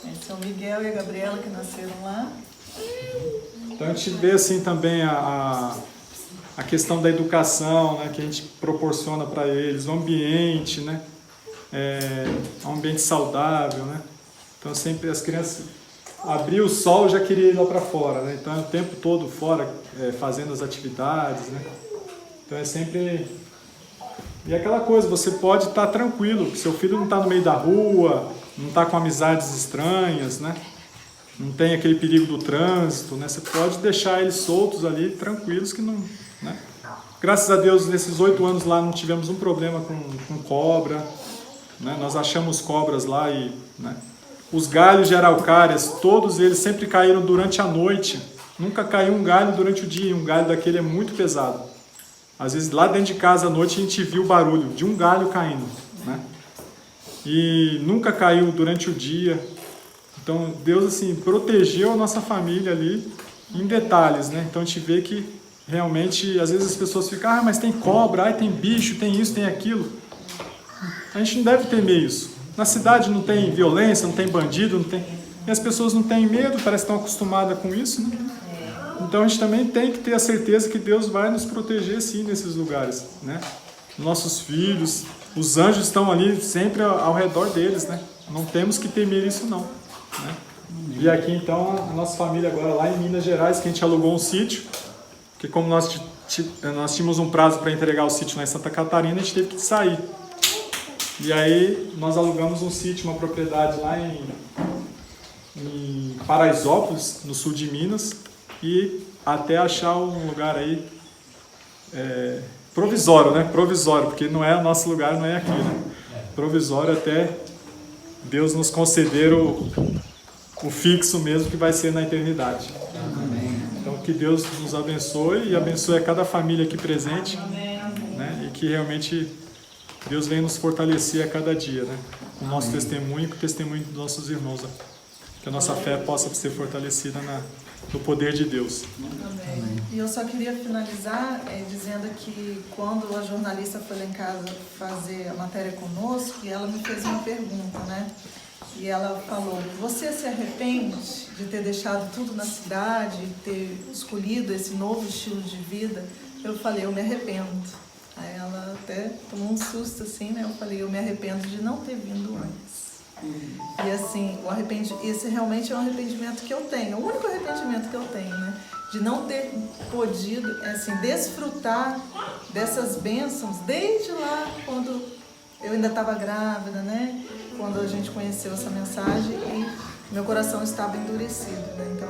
Esse é o Miguel e a Gabriela que nasceram lá. Então a gente vê assim também a questão da educação, né, que a gente proporciona para eles, o ambiente, né, um ambiente saudável, né. Então sempre as crianças abrir o sol já queria ir lá para fora, né. Então é o tempo todo fora fazendo as atividades, né. Então é sempre... E aquela coisa, você pode estar tranquilo, seu filho não está no meio da rua, não está com amizades estranhas, né? Não tem aquele perigo do trânsito, né? Você pode deixar eles soltos ali, tranquilos, que não... Né? Graças a Deus, nesses 8 anos lá não tivemos um problema com cobra, né? Nós achamos cobras lá e... Né? Os galhos de araucárias, todos eles sempre caíram durante a noite. Nunca caiu um galho durante o dia, um galho daquele é muito pesado. Às vezes lá dentro de casa à noite a gente viu o barulho de um galho caindo, né? E nunca caiu durante o dia. Então Deus assim protegeu a nossa família ali em detalhes, né? Então a gente vê que realmente às vezes as pessoas ficam, mas tem cobra, tem bicho, tem isso, tem aquilo. A gente não deve temer isso. Na cidade não tem violência, não tem bandido, não tem... E as pessoas não têm medo, parece que estão acostumadas com isso, né? Então a gente também tem que ter a certeza que Deus vai nos proteger sim nesses lugares, né? Nossos filhos, os anjos estão ali sempre ao redor deles, né? Não temos que temer isso não, né? E aqui então a nossa família agora lá em Minas Gerais, que a gente alugou um sítio, porque como nós tínhamos um prazo para entregar o sítio lá em Santa Catarina, a gente teve que sair. E aí nós alugamos um sítio, uma propriedade lá em Paraisópolis, no sul de Minas, e até achar um lugar aí provisório, né? Provisório, porque não é o nosso lugar, não é aqui, né? Provisório até Deus nos conceder o fixo mesmo, que vai ser na eternidade. Então que Deus nos abençoe e abençoe a cada família aqui presente, né? E que realmente Deus venha nos fortalecer a cada dia, né? Com o nosso testemunho e com o testemunho dos nossos irmãos Que a nossa fé possa ser fortalecida no poder de Deus. Amém. E eu só queria finalizar dizendo que quando a jornalista foi lá em casa fazer a matéria conosco, e ela me fez uma pergunta, né? E ela falou: você se arrepende de ter deixado tudo na cidade, ter escolhido esse novo estilo de vida? Eu falei: eu me arrependo. Aí ela até tomou um susto assim, né? Eu falei: eu me arrependo de não ter vindo antes. E assim, esse realmente é um arrependimento que eu tenho, o único arrependimento que eu tenho, né? De não ter podido, assim, desfrutar dessas bênçãos desde lá, quando eu ainda estava grávida, né? Quando a gente conheceu essa mensagem e meu coração estava endurecido, né? Então,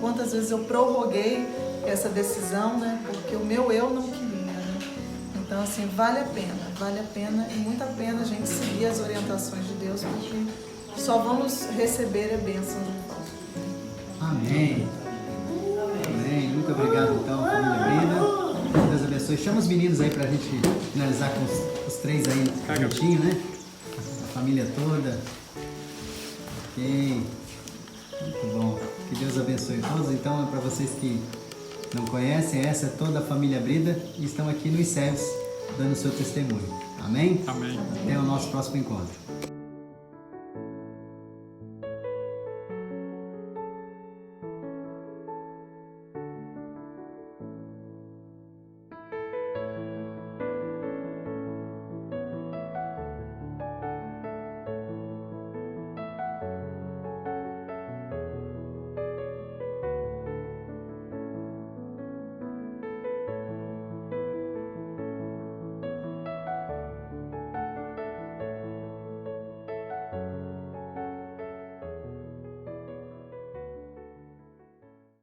quantas vezes eu prorroguei essa decisão, né? Porque o meu eu não queria, né? Então, assim, vale a pena e muito a pena a gente seguir as orientações de Deus, porque só vamos receber a bênção de volta. Amém. Amém. Muito obrigado, então, família Brida. Deus abençoe. Chama os meninos aí pra gente finalizar com os três aí juntinho, né? A família toda. Ok. Muito bom. Que Deus abençoe todos. Então, para vocês que não conhecem, essa é toda a família Brida e estão aqui no ICEBS dando o seu testemunho. Amém? Amém. Até o nosso próximo encontro.